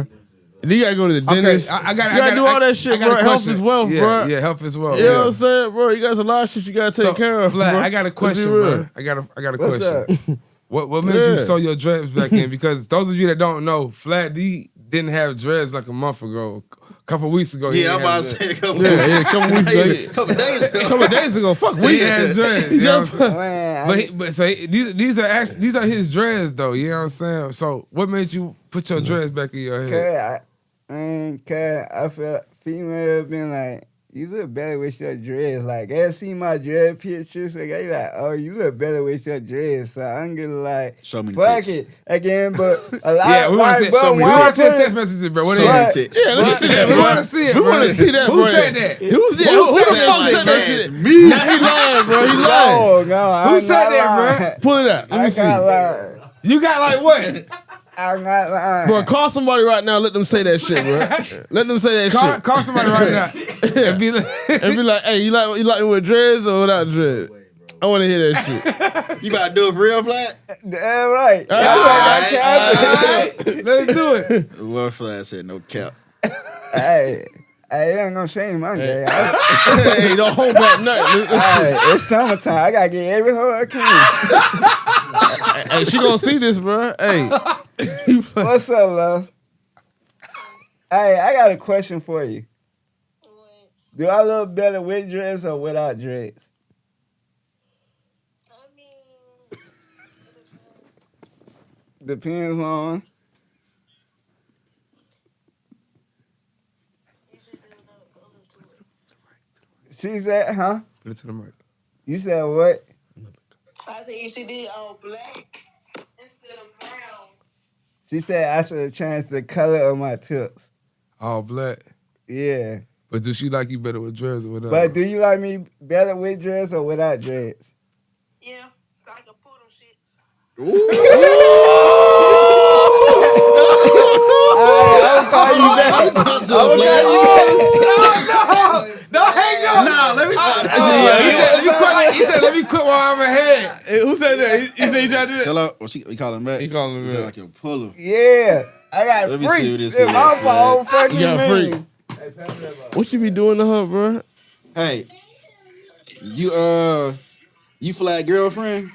C: And then you gotta go to the
B: Okay,
C: dentist.
B: I
C: you gotta do all that shit, bro. Health is wealth,
B: yeah,
C: bro.
B: Yeah, health is wealth.
C: You know
B: yeah.
C: what I'm saying, bro? You got a lot of shit you gotta take care of.
B: Flat,
C: bro.
B: I got a
C: Let's be
B: question,
C: real.
B: bro. I got a
D: What's
B: question. What made you
C: Yeah.
B: sew your dreads back in? Because those of you that don't know, Flat D didn't have dreads like a month ago. A couple weeks ago. he
A: Yeah, I'm
B: didn't
A: about
B: have
A: to
B: dreads.
A: say a couple
C: Yeah, a couple weeks ago.
A: couple days ago.
C: A couple days ago. Fuck
B: He
C: weeks.
B: had dreads. You know what I'm saying?
D: Man,
B: These are his dreads though. You know what I'm saying? So what made you put your dreads back in your head?
D: Cause I felt female been like, you look better with your dreads. Like, they see my dread pictures, so they like, oh, you look better with your dreads. So I'm gonna like,
A: Show me the
D: fuck
A: tits.
D: it again. But a lot,
B: Yeah, we want to see.
D: but
A: show me
B: We
D: when
A: the
D: I
B: want to see
D: put
B: text
D: it-
B: messages, bro. What
A: Show
B: they
A: me
B: at?
A: the tits.
C: Yeah, let me see that.
B: We
C: bro.
B: want to see it.
C: We
B: bro.
C: want to see that.
B: Who
C: bro.
B: said that?
C: Who's that?
B: Who
C: Who the
B: said
C: fuck
B: that?
C: said that
A: It's
C: shit?
A: me.
C: Nah, he lying, bro. He lying.
D: No,
B: Who
D: I'm
B: said
D: not
B: that,
D: lying.
C: Pull it out. Let
D: I
C: me see.
D: got lying.
B: You got like what?
D: I'm not lying.
C: Bro, call somebody right now. Let them say that shit, bro. Let them say that shit.
B: Call somebody right now and be like,
C: And be like, hey, you like me with dreads or without dreads? I want to hear that shit.
A: You about to do it for real, Flat?
D: Damn right.
C: All
D: That's what I can't.
B: let's do it.
A: Well, Flat said no cap.
D: Hey, it ain't gonna change my day.
C: Hey, don't hold back nothing.
D: Hey, it's summertime. I gotta get every hoe I can.
C: Hey, she gonna see this, bro. Hey.
D: What's up, love? Hey, I got a question for you. Do I look better with dreads or without dreads? Depends on. She said, huh?
B: Put it to the mic.
D: You said what?
E: I think you should be all black instead of brown.
D: She said I should have changed the color of my tips.
B: All black.
D: Yeah.
B: But do she like you better with dreads or without?
D: But do you like me better with dreads or without dreads?
E: Yeah, so I can pull them shits.
B: No, hang on.
A: Nah, let me.
B: He said, let me quit while I'm ahead.
C: Hey, who said that? He said he tried to do that?
A: Hello? Well, he calling back.
C: He calling
A: He
C: me
A: said
C: back.
A: like you're puller.
D: Yeah. I got
A: Let me see what
D: freaks.
A: this
D: It's
A: is,
D: my
A: man.
D: fault fucking
C: You got a freak.
D: me.
C: What you be doing to her, bro?
A: Hey, you Flat girlfriend?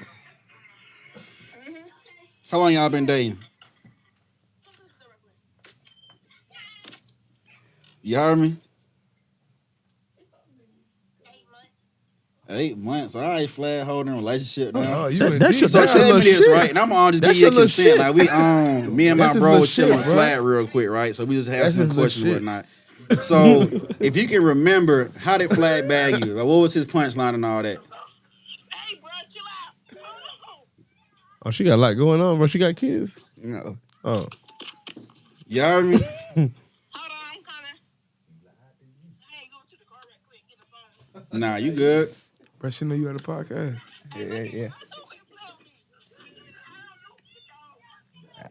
A: How long y'all been dating? You heard me? 8 months. All right, Flat holding a relationship now.
B: Oh, you
C: That-
B: in
C: that's
B: deep.
C: your-
A: So
C: that's
A: tell me
C: little
A: this,
C: shit.
A: right? And I'm gonna just
C: That's
A: give you a
C: your little
A: consent.
C: shit.
A: Like we me and
C: That's
A: my
C: his
A: bro
C: little
A: was chilling
C: shit,
A: with
C: bro.
A: Flat real quick, right? So we just
C: That's
A: have some
C: his little
A: questions and
C: shit.
A: whatnot. So if you can remember, how did Flag bag you? Like, what was his punchline and all that?
E: Hey, bro, chill out. Hold on.
C: Oh, she got a lot going on, bro. She got kids.
D: No.
C: Oh.
A: You heard me?
E: Hold on, I'm coming. Hey, go to the car right quick. Get the phone.
A: Nah, you good.
B: Bro, she know you had a podcast.
D: Yeah.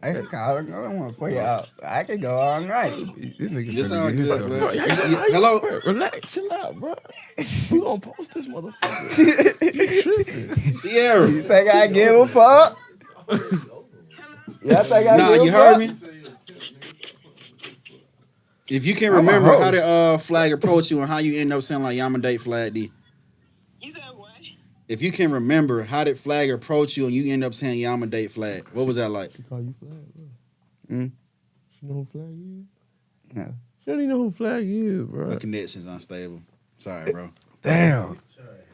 D: I can call another one for y'all. I can go all night.
B: This nigga
A: This
B: finna
A: all
B: get his
A: good,
B: stuff.
A: bro. Hello?
C: Relax, chill out, bro. We gonna post this motherfucker. You tripping.
A: Sierra.
D: You think I give a fuck? Yeah, I think I
A: Nah,
D: give
A: you
D: a
A: heard
D: fuck?
A: me? If you can
D: I'm a
A: remember,
D: hoe.
A: how did Flag approach you and how you end up saying like, I'ma date Flag D?
E: You said what?
A: If you can remember, how did Flag approach you and you end up saying, yeah, I'ma date Flag? What was that like?
C: She call you Flag, bro.
D: Mm.
C: She know who Flag is?
D: No.
C: She don't even know who Flag is, bro.
A: The connection's unstable. Sorry, bro.
B: Damn.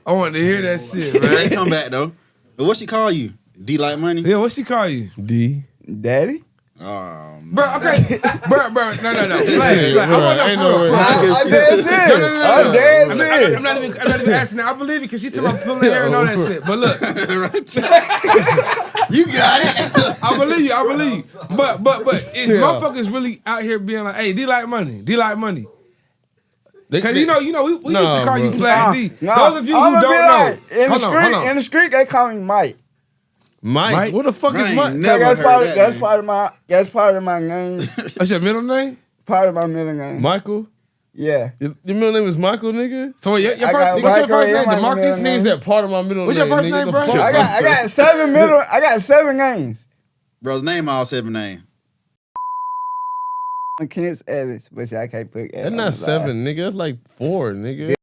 B: I wanted to hear that shit,
A: They
B: man.
A: come back though. But what she call you? D like money?
B: Yeah, what she call you?
C: D.
D: Daddy?
A: Oh, man.
B: Bro, okay. Bro, no. Flag. I want
C: Ain't
B: to
C: no way.
B: know.
D: I'm dead serious.
B: No.
D: I'm dead
B: I'm
D: serious.
B: not even asking that. I believe it because she talking about pulling hair and all that shit. But look,
A: You got it.
B: I believe you. But is motherfuckers really out here being like, hey, D like money. Because you know, we used to call you Flag D. Those of you who don't know, hold on.
D: In the street, they call me Mike.
C: Mike? What the fuck
A: I
C: is
A: ain't
C: Mike?
A: never
D: That's
A: heard that
D: that's
A: name.
D: part of my name.
B: That's your middle name.
D: Part of my middle name.
C: Michael?
D: Yeah.
C: Your middle name is Michael, nigga?
B: So your
D: I got
B: what's your
D: Michael
B: first name?
D: in my
B: DeMarcus?
D: middle
C: Niggas
D: name.
C: that part of my middle
B: What's
C: name.
B: your first
C: nigga.
B: name,
C: The
B: bro?
C: fuck?
D: I got 7 names.
A: Bro, name all 7 names.
D: Kent's Evans, but I can't put
C: That's not 7, nigga. That's like 4, nigga.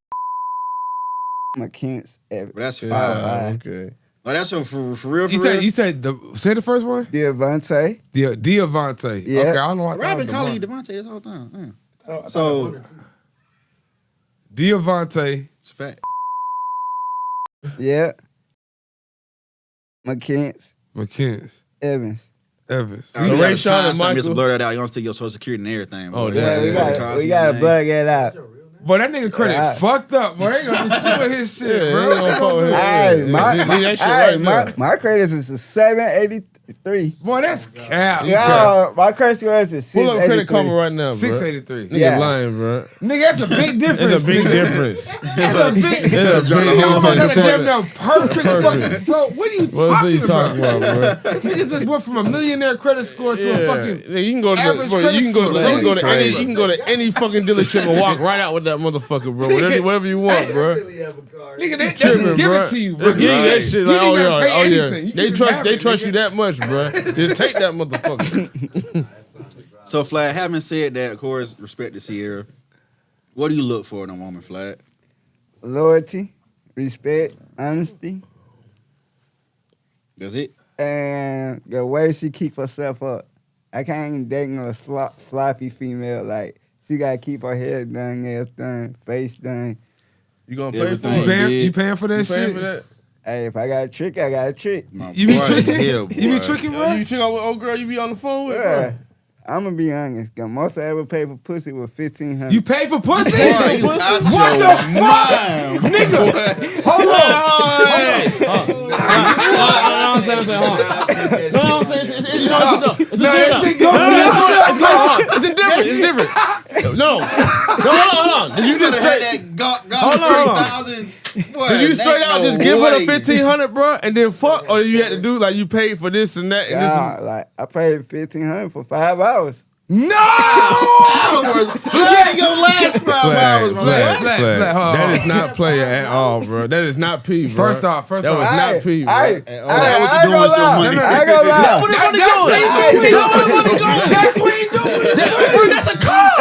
D: Kent's Evans.
A: But that's 5.
C: Okay.
A: Oh, that's for real,
B: You
A: for real?
B: said say the first one?
D: Devontae.
B: Diavante.
D: Yeah.
B: Okay, I don't know what
A: Bro, I've been calling you Devontae this whole time. Yeah. So,
B: Diavante.
A: it's a fact.
D: Yeah. McKence
B: McKenzie.
D: Evans.
A: All right,
C: Ray
A: you
C: Sean
A: gotta
C: and
A: time, just
C: Michael.
A: blur that out. You don't stick your social security and everything.
C: Oh,
A: bro.
C: yeah,
D: we gotta bug it out.
B: Boy, that nigga credit
D: Yeah.
B: fucked up, boy. Ain't gonna do shit with his shit,
C: Yeah,
B: bro.
C: he gonna fuck with him.
D: Hey, my credit is a 783.
B: Boy, that's cap.
D: Yeah, my credit score is a
C: Pull up Credit
D: 683.
C: Karma right now, bro.
B: 683.
C: Nigga
D: Yeah.
C: lying, bro.
B: Nigga, that's a big difference.
C: That's a big
B: nigga.
C: difference.
B: That's a big
C: That's a big
B: Nigga, almost had a damn
C: difference.
B: near perfect fucking. Bro, what are you
C: What are
B: talking
C: you talking
B: about?
C: about, bro?
B: This nigga just went from a millionaire credit score to a fucking.
C: Yeah, you can go to
B: average
C: bro,
B: credit
C: you can go
B: score.
C: to you can go to
A: Trade.
C: any you can go to any fucking dealership and walk right out with that motherfucker, bro. Whatever you want, bro.
B: Nigga, they
C: Tripping,
B: just give
C: bro.
B: it to you,
C: They
B: bro.
C: give you that
A: Right.
C: shit
B: You
C: like,
B: ain't
C: oh
B: gotta
C: yeah,
B: pay
C: oh yeah.
B: anything. You
C: They
B: can just
C: trust
B: have
C: they
B: it,
C: trust
B: nigga.
C: you that much, bro. Just take that motherfucker.
A: So, Flag, having said that, of course, respect to Sierra. What do you look for in a woman, Flag?
D: Loyalty, respect, honesty,
A: That's it?
D: and the way she keep herself up. I can't date no sloppy female. Like, she gotta keep her head done, nails done, face done.
C: You gonna pay for
A: Everything.
C: it?
B: You paying for that
C: You
B: shit?
C: paying for that?
D: Hey, if I got a trick, I got a trick.
A: My
B: You be
A: boy,
B: tricking?
A: yeah, boy.
B: You be tricking, bro?
C: You check out with old girl you be on the phone with,
D: Yeah.
C: bro?
D: I'm gonna be honest. The most I ever paid for pussy was $1,500.
B: You pay for pussy?
A: Boy, you out
B: What
A: your
B: the fuck?
A: mind,
B: Nigga, hold on.
C: It's different. No, hold on. Did you just
A: had
C: straight?
A: that gawk
C: Hold on.
A: 3,000. Boy,
C: Did you straight
A: ain't
C: out
A: no
C: just give her
A: way.
C: the 1,500, bro, and then fuck, or you had to do like you paid for this and that? And
D: Yeah, like I paid $1,500 for 5 hours.
B: No!
A: Hours. You ain't gonna last 5 hours, bro.
B: flag.
A: What?
B: Hold on.
C: That is not player at all, bro. That is not P, bro.
B: First off,
C: that was
B: off.
C: not P, bro.
D: Hey,
C: at all.
A: that was
D: I ain't
A: doing with your
D: gonna lie.
A: money.
D: I ain't gonna lie.
C: What the money going?
B: That's where he doing. That's a car.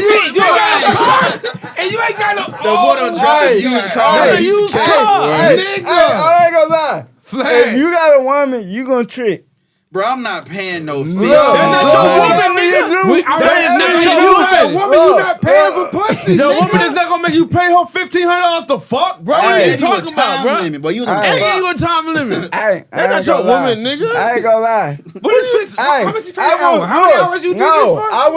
B: You ain't got a car, and you ain't got no.
A: The boy done dropped a used car.
B: Hey, used car.
D: Hey,
B: Nigga.
D: I ain't gonna lie.
B: Flag.
D: If you got a woman, you gonna trick.
A: Bro, I'm not paying no fee.
C: That's not your woman, nigga. That's not your woman.
B: Woman, you not paying for pussy.
C: Your
B: nigga.
C: woman is not gonna make you pay her $1,500 to fuck, bro. What are you talking about, bro?
A: Limit, but you
C: Ain't you a time limit?
D: That's
C: not your woman, nigga.
D: I ain't gonna lie.
B: What is fixed? How much you pay an hour? How many hours you do this for?
D: I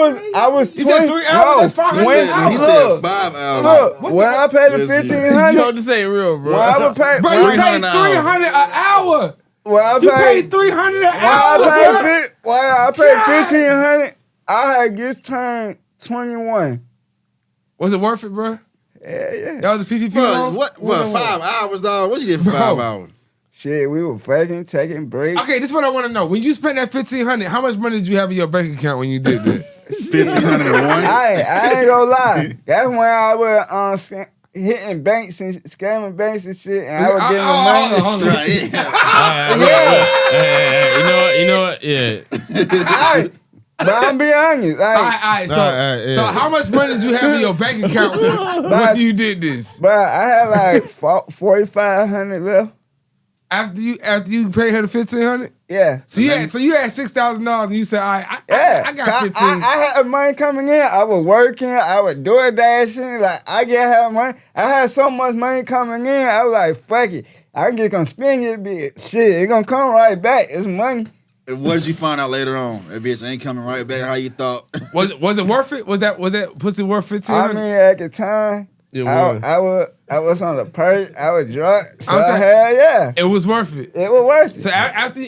D: was 20.
B: You said 3 hours? That's 500.
A: He said 5 hours.
D: Look, when I paid the
A: Listen.
D: $1,500,
C: Yo, this ain't real, bro.
D: when I would pay,
B: Bro, you paid
A: $300
B: $300 an hour.
D: when I
B: You
D: paid
B: paid $300 an hour.
D: when I paid $1,500, I had just turned 21.
B: Was it worth it, bro?
D: Yeah.
B: That was the PPP
A: Bro,
B: loan?
A: what 5 hours, dog? What you did for
B: Bro.
A: 5 hours?
D: Shit, we were fucking, taking breaks.
B: Okay, this is what I want to know. When you spent that $1,500, how much money did you have in your bank account when you did that?
A: 1,501.
D: I ain't gonna lie. That's when I was hitting banks and scamming banks and shit, and I was getting the money.
B: hold on.
A: Right, yeah.
C: You know what? Yeah.
D: But I'm being honest.
B: All right. So how much money did you have in your bank account when you did this?
D: But I had like 4,500 left.
B: After you paid her the $1,500?
D: Yeah.
B: So you had $6,000 and you said, all right, I got 15.
D: I had money coming in. I was working. I was door dashing. Like I had money. I had so much money coming in. I was like, fuck it. I just gonna spend it, bitch. Shit, it gonna come right back. It's money.
A: And what did you find out later on? That bitch ain't coming right back how you thought.
B: Was it worth it? Was that pussy worth $1,500?
D: I mean, at the time, I was on the perk. I was drunk. So
B: I'm
D: yeah.
B: It was worth it.
D: It was worth it.
B: So after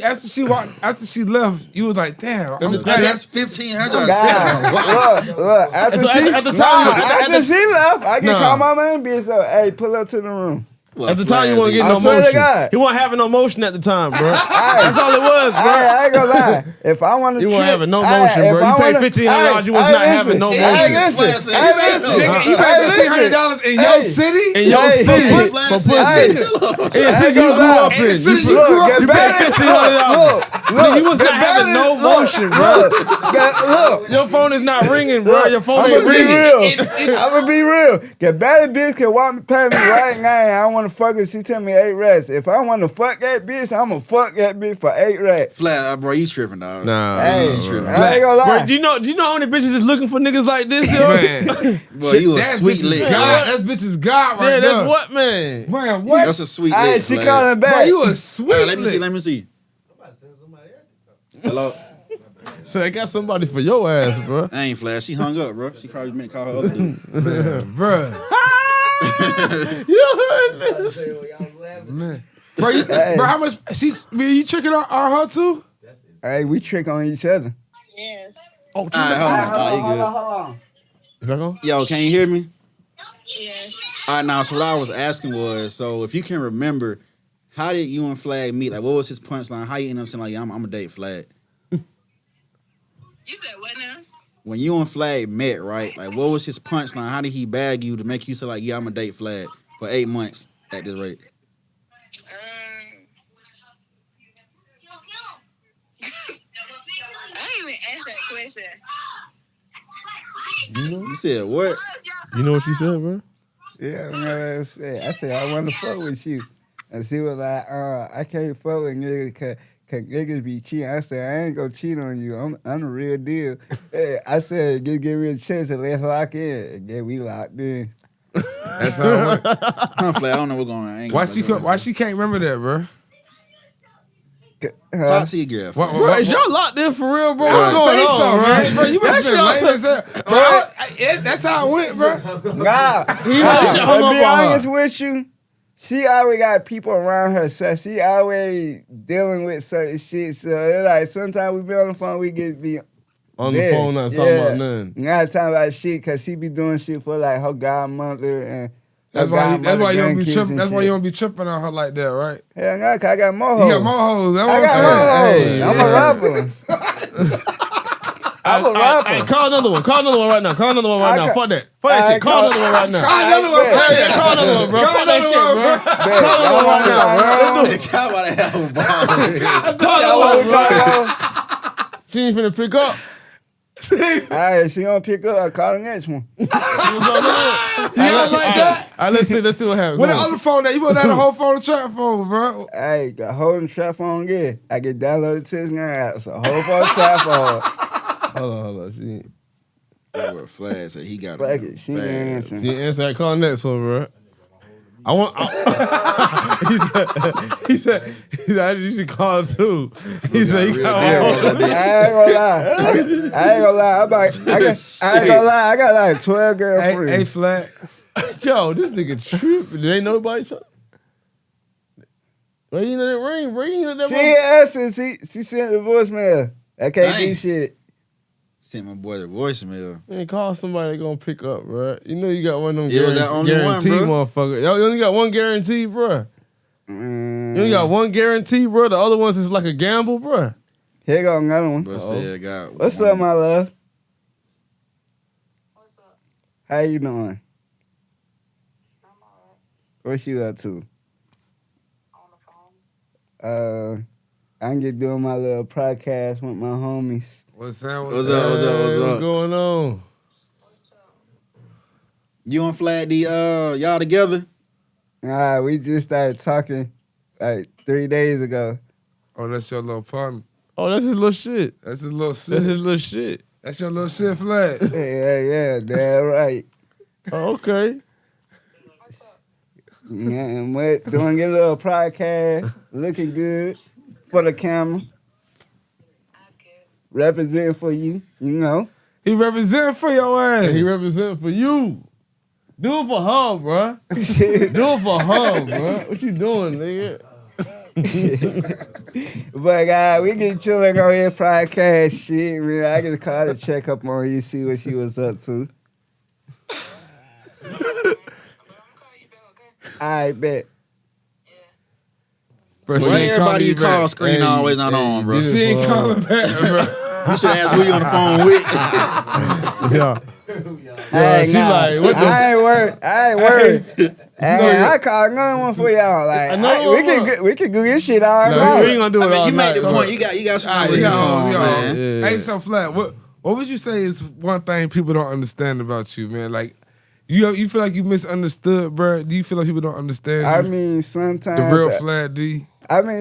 B: she left, you was like, damn.
A: That's $1,500.
D: Look. After she left, I can
C: Nah.
D: call my man bitch up. Hey, pull up to the room.
C: At the time, you wasn't getting
D: I
C: no
D: swear to
C: motion.
D: God.
C: He wasn't having no motion at the time, bro. That's all it was, bro.
D: I ain't gonna lie. If I want to,
C: You weren't having no motion, bro. You paid $1,500, you was not having no motion.
B: Nigga, you paid $1,500 in your city?
C: In your city. For pussy. In your city you grew up in. You paid $1,500. You was not having no motion, bro.
D: Look,
C: Your phone is not ringing, bro. Your phone
D: I'm
C: ain't
D: gonna be
C: ringing.
D: real. I'm gonna be real. Get better bitch can walk me past me right now. I want to fuck her. She tell me 8 rats. If I want to fuck that bitch, I'm gonna fuck that bitch for 8 rats.
A: Flat, bro, you tripping, dog.
C: Nah.
D: Hey,
A: you tripping.
D: I ain't gonna lie.
C: Bro, do you know how many bitches is looking for niggas like this, yo?
B: Man.
A: Boy, you a
B: That
A: sweet
B: bitch is
A: lick.
B: God. That bitch is God right
C: Yeah,
B: there.
C: that's what, man.
B: Man, what?
A: That's a sweet
D: Hey,
A: lick.
D: she
A: Flat.
D: calling
B: Bro,
D: back.
B: you a sweet
A: Let me see. Hello?
C: So I got somebody for your ass, bro.
A: I ain't Flash. She hung up, bro. She probably meant to call her other dude.
B: Bruh. Man. Bro, bro, how much? You tricking on her too?
D: Hey, we trick on each other.
E: Yes.
C: Oh,
A: All right, hold on. You good.
D: Hold on.
C: Is that going?
A: Yo, can you hear me?
E: Yes.
A: All right, now, so what I was asking was, so if you can remember, how did you and Flag meet? Like, what was his punchline? How you end up saying, like, yeah, I'm a date Flag?
E: You said what now?
A: When you and Flag met, right? Like, what was his punchline? How did he bag you to make you say, like, yeah, I'm a date Flag for 8 months at this rate?
E: I didn't even ask that question.
A: You said what?
C: You know what you said, bro?
D: Yeah, I said I want to fuck with you. And she was like, I can't fuck with niggas cause niggas be cheating. I said, I ain't gonna cheat on you. I'm the real deal. Hey, I said, just give me a chance and let's lock in. And then we locked in.
B: That's how it works.
A: Huh, Flag, I don't know what's going on. I ain't
B: Why she can't remember that, bro?
A: Talk to your girl.
C: Bro, is y'all locked in for real, bro? What's
B: I
C: going
B: think
C: on,
B: so,
C: bro?
B: man. Bro, you must have been lame as hell. Bro, that's how it went, bro.
D: Nah, to be honest with you, she always got people around her, so she always dealing with certain shit. So it's like sometimes we be on the phone, we get be
C: On the phone, not talking about nothing.
D: Not talking about shit, cause she be doing shit for like her godmother and
B: That's
D: her
B: why
D: godmother
B: you don't be
D: grandkids
B: tripping.
D: and
B: That's why
D: shit.
B: you don't be tripping on her like that, right?
D: Hell no, cause I got more hoes.
B: You got more hoes. That's
D: I
B: what
D: got
B: I'm saying.
D: more hoes. I'm a rapper. I'm a rapper.
C: Hey, call another one. Call another one right now. Call another one right now. Fuck that. Fuck that
D: I
C: shit. Call another one right now.
B: Call another one.
C: Yeah, call another one, bro. Fuck that shit, bro.
D: Call
C: another one right now, bro.
A: How about that album?
C: Call another one, bro. She ain't finna pick up.
D: Alright, she don't pick up, I call the next one.
B: You don't like that?
C: All right, let's see what happens.
B: What the
C: Go on.
B: other phone that? You want to have the whole phone to trap phone, bro?
D: Hey, got holding the trap phone again. I get downloaded to this app, so hold for a trap phone.
C: Hold on. She ain't
A: What Flash said he got
D: Fuck
A: it.
D: it, she ain't answering.
C: she ain't answer that call next one, bro. He said, you should call too. He said, you got
D: I ain't gonna lie. I ain't gonna lie. I got like 12 girlfriends.
B: Hey, Flat.
C: Yo, this nigga tripping. They ain't nobody trying. Well, you know that ring, bro. You know that
D: She answered. She sent the voicemail. That can't
A: Dang.
D: be shit.
A: Sent my boy the voicemail.
C: Man, call somebody that gonna pick up, bro. You know you got one of them
A: It was that only one,
C: guarantee
A: bro.
C: motherfucker. You only got one guarantee, bro. You only got one guarantee, bro. The other ones is like a gamble, bro.
D: Here go another one.
A: But said got
D: What's
A: one.
D: up, my love?
E: What's up?
D: How you doing?
E: I'm alright.
D: What you up to?
E: On the phone.
D: I'm just doing my little podcast with my homies.
B: What's up?
A: What's up? What's up? What's
C: What's
A: up?
C: going on?
E: What's up?
A: You and Flat D, y'all together?
D: Nah, we just started talking like 3 days ago.
B: Oh, that's your little partner.
C: Oh, that's his little shit.
B: That's his little
C: That's
B: shit.
C: his little shit.
B: That's your little shit, Flat.
D: Yeah, damn right.
C: Oh, okay.
E: What's up?
D: Yeah, and what? Doing a little podcast, looking good for the camera,
E: That's good.
D: representing for you, you know.
B: He represent for your ass.
C: He represent for you. Do it for her, bro. Do it for her, bro. What you doing, nigga?
D: But we get chilling on his podcast shit, man. I just called to check up on you, see what she was up to.
E: I'm gonna call you back, okay?
D: I bet.
B: Bro,
A: Why everybody you call screen always not on, bro?
B: She ain't calling back, bro.
A: You should ask who you on the phone with.
C: Yeah.
D: Hey,
C: she
D: nah,
C: like, what the-
D: I ain't worried. Hey, I called another one for y'all. Like,
C: Another one
D: we can do this shit all
C: No,
D: night.
C: we ain't gonna do it
A: I mean,
C: all
A: you
C: night.
A: made the
C: bro.
A: point. You got some
B: Yo,
A: with your phone, man.
C: Yeah.
B: Hey, so Flat, what would you say is one thing people don't understand about you, man? Like, you feel like you misunderstood, bro? Do you feel like people don't understand
D: I
B: you?
D: mean, sometimes
B: The real Flat D?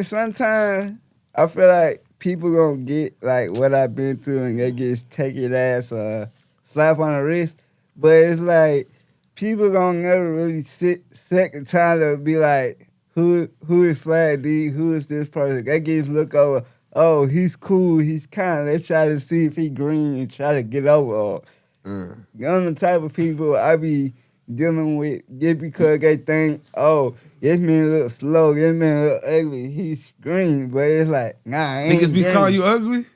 D: sometimes I feel like people gonna get like what I've been through and they just take it as a slap on the wrist. But it's like people gonna never really second time to be like, who is Flat D? Who is this person? They just look over, oh, he's cool, he's kind. They try to see if he green and try to get over. Or, I'm the type of people I be dealing with just because they think, oh, this man look slow, this man look ugly, he's green. But it's like, nah, I ain't
B: Niggas be
D: green.
B: calling you ugly?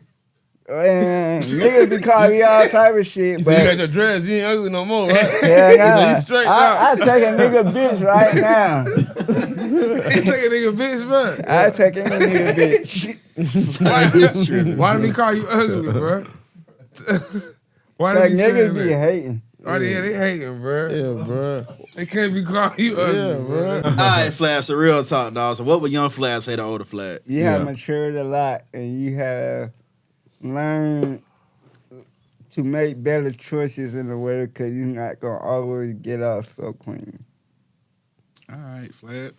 D: Man, niggas be calling me all type of shit,
C: You
D: but
C: got your dreads, you ain't ugly no more, right?
D: hell nah.
C: You straight now.
D: I take a nigga bitch right now.
B: You take a nigga bitch, bro.
D: I take any nigga bitch.
B: Why did he call you ugly, bro? Why
D: Like
B: did he say
D: niggas be
B: that?
D: hating.
B: Oh, yeah, they hating, bro.
C: Yeah, bro.
B: They can't be calling you ugly,
C: Yeah,
B: bro.
C: bro.
A: All right, Flash, the real talk, dog. So what would young Flash say to older Flash?
D: You have matured a lot and you have learned to make better choices in the world because you're not going to always get out so clean.
A: All right, Flat.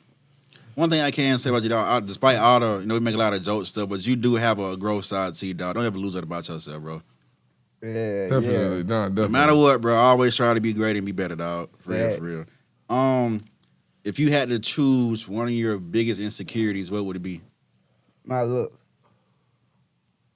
A: One thing I can say about you, dog, despite all the, we make a lot of jokes stuff, but you do have a growth side to you, dog. Don't ever lose that about yourself, bro.
D: Yeah,
B: Definitely,
D: yeah.
B: definitely.
A: No matter what, bro, always try to be great and be better, dog. For real, for real. If you had to choose one of your biggest insecurities, what would it be?
D: My looks.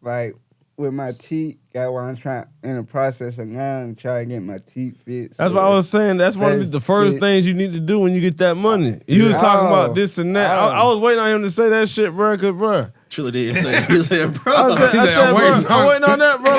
D: Like, with my teeth, that's why I'm in the process of now and trying to get my teeth fixed.
C: That's what I was saying. That's one of the first things you need to do when you get that money. You was talking about this and that. I was waiting on him to say that shit, bro, because, bro.
A: Trilla did say, he said, bro.
C: I said,
B: I'm
C: bro,
B: waiting
C: I'm waiting on that, bro.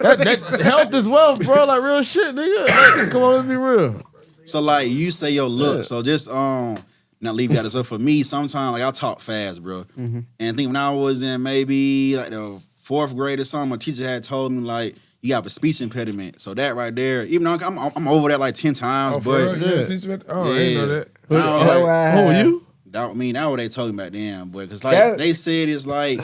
C: Like, that health is wealth, bro. Like, real shit, nigga. Like, come on, let's be real.
A: So, like, you say your look. So, just, not leave you out of stuff. For me, sometimes, like, I talk fast, bro. And I think when I was in maybe, like, the 4th grade or something, my teacher had told me, like, you have a speech impediment. So, that right there, even though I'm over that, like, 10 times,
B: Oh,
A: but...
B: for real? I didn't know that.
A: I was like,
C: Who are you?
A: that what they told me back then, boy. Because, like, they said it's like,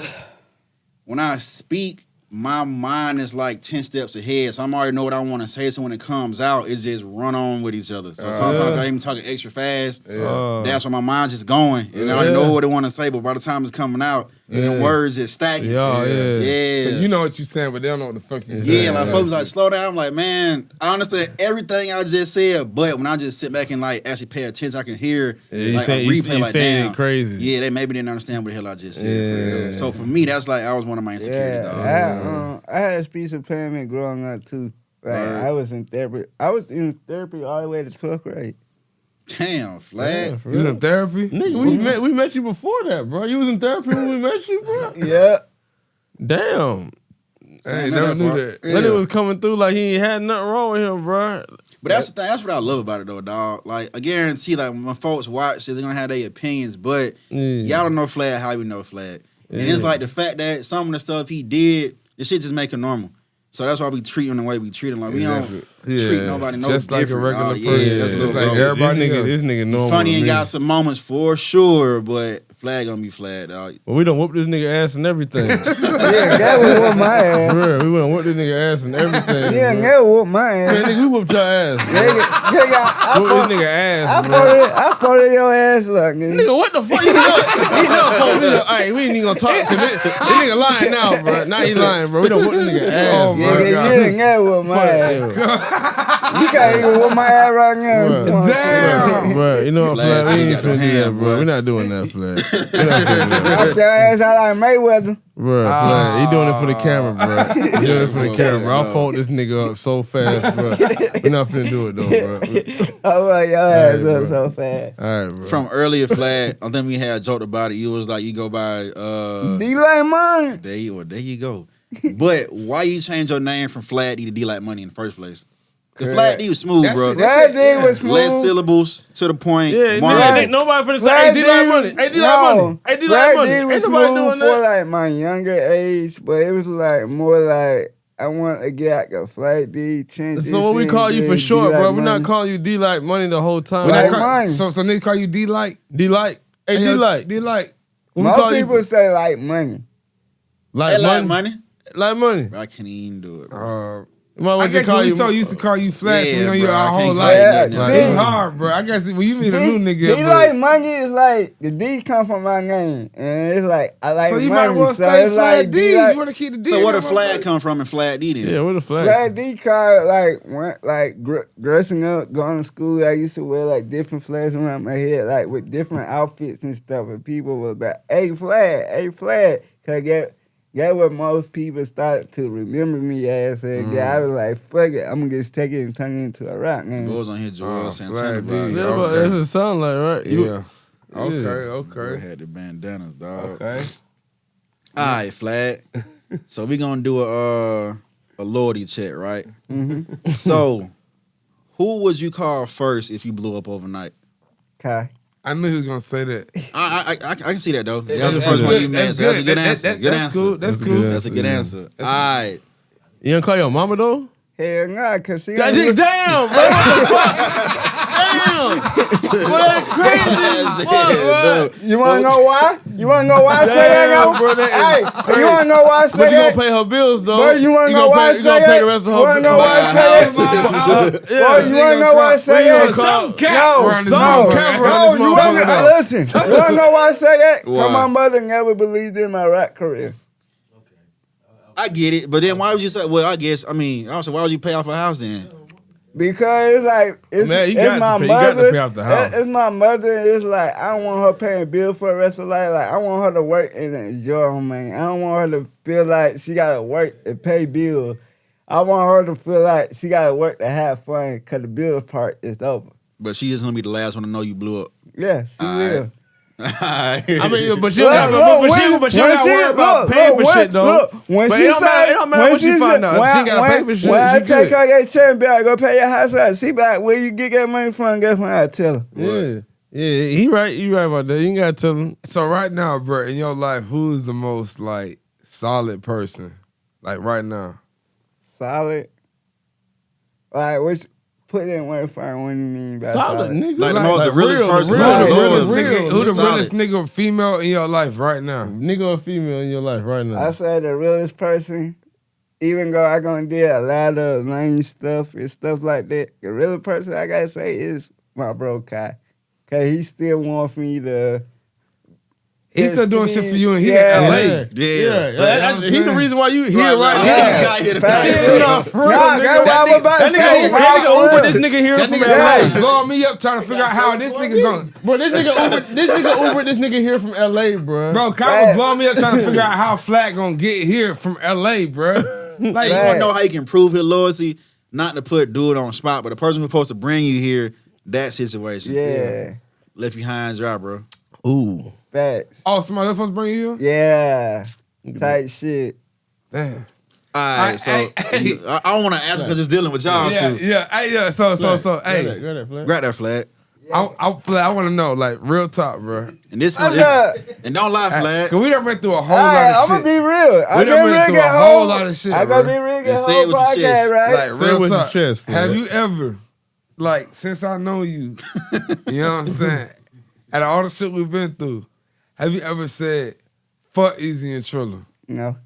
A: when I speak, my mind is like 10 steps ahead, so I already know what I want to say. So when it comes out, it's just run on with each other. So sometimes I even talking extra fast. That's when my mind's just going, and I already know what I want to say. But by the time it's coming out, the words is stacking.
B: So you know what you're saying, but they don't know what the fuck you're
A: Yeah,
B: saying.
A: like folks like slow down. I'm like, man, I understand everything I just said, but when I just sit back and like actually pay attention, I can hear like a replay. Like, damn,
C: crazy.
A: Yeah, they maybe didn't understand what the hell I just said. So for me, that's like I was one of my insecurities.
D: I had a speech impairment growing up too. Like I was in therapy. I was in therapy all the way to 12th grade.
A: Damn, Flag.
B: You was in therapy?
C: Nigga, we met you before that, bro. You was in therapy when we met you, bro?
D: Yeah.
C: Damn.
B: I never knew that.
C: Then it was coming through like he ain't had nothing wrong with him, bro.
A: But that's the thing. That's what I love about it, though, dog. Like, I guarantee, like, when folks watch it, they're going to have their opinions, but y'all don't know Flag how we know Flag. And it's like the fact that some of the stuff he did, this shit just make it normal. So that's why we treat him the way we treat him. Like, we don't treat nobody no
B: just like a regular person.
A: Yeah, that's
B: just
A: like
B: everybody else.
C: This nigga normal.
A: Funny and got some moments for sure, but Flag gonna be Flag, dog.
C: Well, we done whoop this nigga ass and everything.
D: Yeah, that was whoop my ass.
C: Bro, we done whoop this nigga ass and everything.
D: Yeah, that whoop my ass.
C: Man, nigga, we whooped your ass.
D: I
C: Whoop this nigga ass, bro.
D: I folded your ass up, nigga.
C: Nigga, what the fuck? You know, hey, we ain't even gonna talk. Cause this nigga lying now, bro. Now he lying, bro. We done whoop this nigga ass.
B: Oh,
C: bro.
B: my
D: You
B: God.
D: didn't get whoop my ass. You can't even whoop my ass right now.
C: Bro.
B: Damn.
C: Bro, you know what,
A: Flag,
C: Flag? We
A: he
C: ain't
A: got no
C: finna do that,
A: hand,
C: bro.
A: boy.
C: We not doing that, Flag. We not finna do that.
D: Knock your ass out like Mayweather.
C: Bro, Flag, he doing it for the camera, bro. He doing it for the camera, bro. I'll fold this nigga up so fast, bro. We not finna do it, though, bro.
D: Oh, well, your ass
C: bro.
D: up so fast.
C: All right, bro.
A: From earlier Flag, I think we had joked about it. You was like, you go by,
D: D like mine.
A: there you go. But why you change your name from Flag D to D like money in the first place? Because Flag D was smooth,
B: That
A: bro.
B: shit-
D: That D was smooth.
A: Less syllables to the point.
C: Yeah,
A: One-
C: nigga, nobody finna say,
D: Flag
C: hey, D like money. Hey, D like money. Hey, D like
D: Flag
C: money.
D: D
C: Ain't
D: was
C: nobody
D: smooth
C: doing
D: for
C: that.
D: like my younger age, but it was like more like I want to get like a Flag D change.
C: So what we call you for short, bro? We're not calling you D like money the whole time.
B: We
D: Like
B: not
D: mine.
B: so niggas call you D-Like?
C: D like. Hey, D like.
B: D-Like.
C: We
D: Most
C: call
D: people
C: you
D: say like money.
A: They
C: like
A: like
C: money.
A: money.
C: Like money.
A: Bro, I can't even do it, bro.
C: You might
B: I
C: want to
B: guess
C: call
B: we
C: you.
B: so used to call you Flag, so we
A: Yeah,
B: know you
A: bro, I
B: our whole
A: can't
B: life.
A: call you
D: Yeah,
A: nothing.
D: see?
B: It's hard, bro. I guess when you meet a new nigga,
D: D
B: but-
D: like money is like the D come from my name, and it's like I like
B: so you
D: money.
B: might well
D: so
B: stay
D: it's
B: Flag
D: like
B: D.
D: like,
B: You want to keep the D.
A: So
B: in
A: where the
B: that
A: Flag
B: motherfucker?
A: come from in Flag D then?
C: Yeah, what the flag?
D: Flag D card like dressing up, going to school. I used to wear like different flags around my head, like with different outfits and stuff. And people were like, "Hey flag," cause get what most people started to remember me as. And I was like, "Fuck it, I'm gonna just take it and turn it into a rap name."
A: Goes on here, Joel Santana.
B: Flag D.
A: Bro.
C: Yeah, but
B: Okay.
C: that's what it sound like, right?
B: Yeah.
A: Bro
B: Okay.
A: had the bandanas, dog.
B: Okay.
A: All right, Flag. So we gonna do a loyalty check, right?
D: Mm-hmm.
A: So, who would you call first if you blew up overnight?
D: Kai.
B: I knew he was gonna say that.
A: I can see that though. That was the
C: That's
A: first
C: good.
A: one you made.
B: That's
A: So that's a
B: good.
A: good answer. Good
B: That's
A: answer.
B: cool. That's
C: That's a
B: cool.
C: good
A: That's a good answer. All right.
C: You gonna call your mama though?
D: Hell nah, cause she
C: Damn,
D: don't
C: damn, bro. What the fuck? Damn. Boy, that's crazy as fuck, bro.
D: You wanna know why? You wanna know why I say that,
C: Damn,
D: though?
C: bro, that is
D: Hey, you wanna know why I say
C: But you
D: that?
C: gonna pay her bills though.
D: Bro, you wanna know
C: gonna
D: why I
C: pay,
D: say
C: you gonna pay
D: that?
C: the rest of
D: You
C: her
D: wanna know why I say that? Bro, you wanna know why I say
B: Well,
D: that?
B: some cat
D: No,
B: around this
C: some
B: motherfucker.
C: cat
D: No,
C: around this
D: you wanna
C: motherfucker,
D: listen. You wanna know why I say that?
A: Why?
D: Cause my mother never believed in my rap career.
A: I get it, but then why would you say? Well, I guess why would you pay off a house then?
D: Because it's like it's,
C: Man, you
D: it's
C: got
D: my
C: to pay- you got to
D: mother.
C: pay off the house.
D: It's my mother. It's like I don't want her paying bills for the rest of life. Like I want her to work and enjoy, man. I don't want her to feel like she gotta work and pay bills. I want her to feel like she gotta work to have fun because the bills part is over.
A: But she is gonna be the last one to know you blew up.
D: Yeah, she will.
C: I mean, but she
D: Look,
C: don't
D: look,
C: but she don't
D: when
C: worry about paying for shit though.
D: Look, when
C: But
D: she
C: it don't
D: say,
C: matter- it don't matter
D: when
C: what she
D: say-
C: find out.
D: when
C: She
D: I-
C: gotta pay for shit,
D: When I
C: she
D: take
C: good.
D: her that check and be like, go pay your house out. She be like, where you get that money from? Guess when I tell her.
C: Yeah, he right. You right about that. You ain't gotta tell him.
B: So right now, bro, in your life, who's the most like solid person? Like right now.
D: Solid. Like, which put in one firm. What do you mean by
C: Solid,
D: solid?
C: nigga.
A: Like the realest
C: real,
A: person.
C: real,
A: Like,
C: real,
A: realest
C: real.
A: nigga.
B: Who the
A: Solid.
B: realest nigga female in your life right now?
C: Nigga or female in your life right now?
D: I say the realest person even though I gonna do a lot of lame stuff and stuff like that, the real person I gotta say is my bro Kai. Cause he still wants me to.
B: He's still doing shit for you and he
D: Yeah.
B: in LA.
A: Yeah.
C: He's the reason why you here
A: Right,
C: right
A: right.
C: now.
A: Yeah, got here tonight.
C: No, for real,
D: Nah,
C: nigga.
D: that's what I was about to
C: That
D: say.
C: nigga Uber this nigga here
B: That
C: from
B: nigga
C: LA.
B: blowing me up trying to figure out how this nigga going.
C: Bro, this nigga Uber this nigga here from LA, bro.
B: Bro, Kyle was blowing me up trying to figure out how Flat gonna get here from LA, bro.
A: Like, you want to know how he can prove his loyalty? Not to put dude on the spot, but the person who's supposed to bring you here, that situation.
D: Yeah.
A: Left you high and dry, bro.
C: Ooh.
D: Facts.
B: Oh, somebody else supposed to bring you here?
D: Yeah. Type shit.
B: Damn.
A: All right, so I don't want to ask because it's dealing with y'all too.
B: Yeah. So, hey,
C: Go ahead, Flat.
A: Grab that flag.
B: I want to know, like, real talk, bro.
A: And this
D: I'm
A: one,
D: not-
A: and don't lie, flag.
B: Cause we done went through a whole
D: Alright,
B: lot
D: I'm
B: of
D: gonna
B: shit.
D: be real.
B: We done went through a whole lot of shit,
D: I
B: bro.
D: gotta be real.
A: And
D: Get
A: say
D: whole
A: it with your
D: podcast,
A: chest.
D: right?
B: Like,
C: Say it
B: real
C: with your
B: talk.
C: chest, Flat.
B: Have you ever, like, since I know you, you know what I'm saying? Out of all the shit we've been through, have you ever said, fuck Easy and Trilla?
D: No.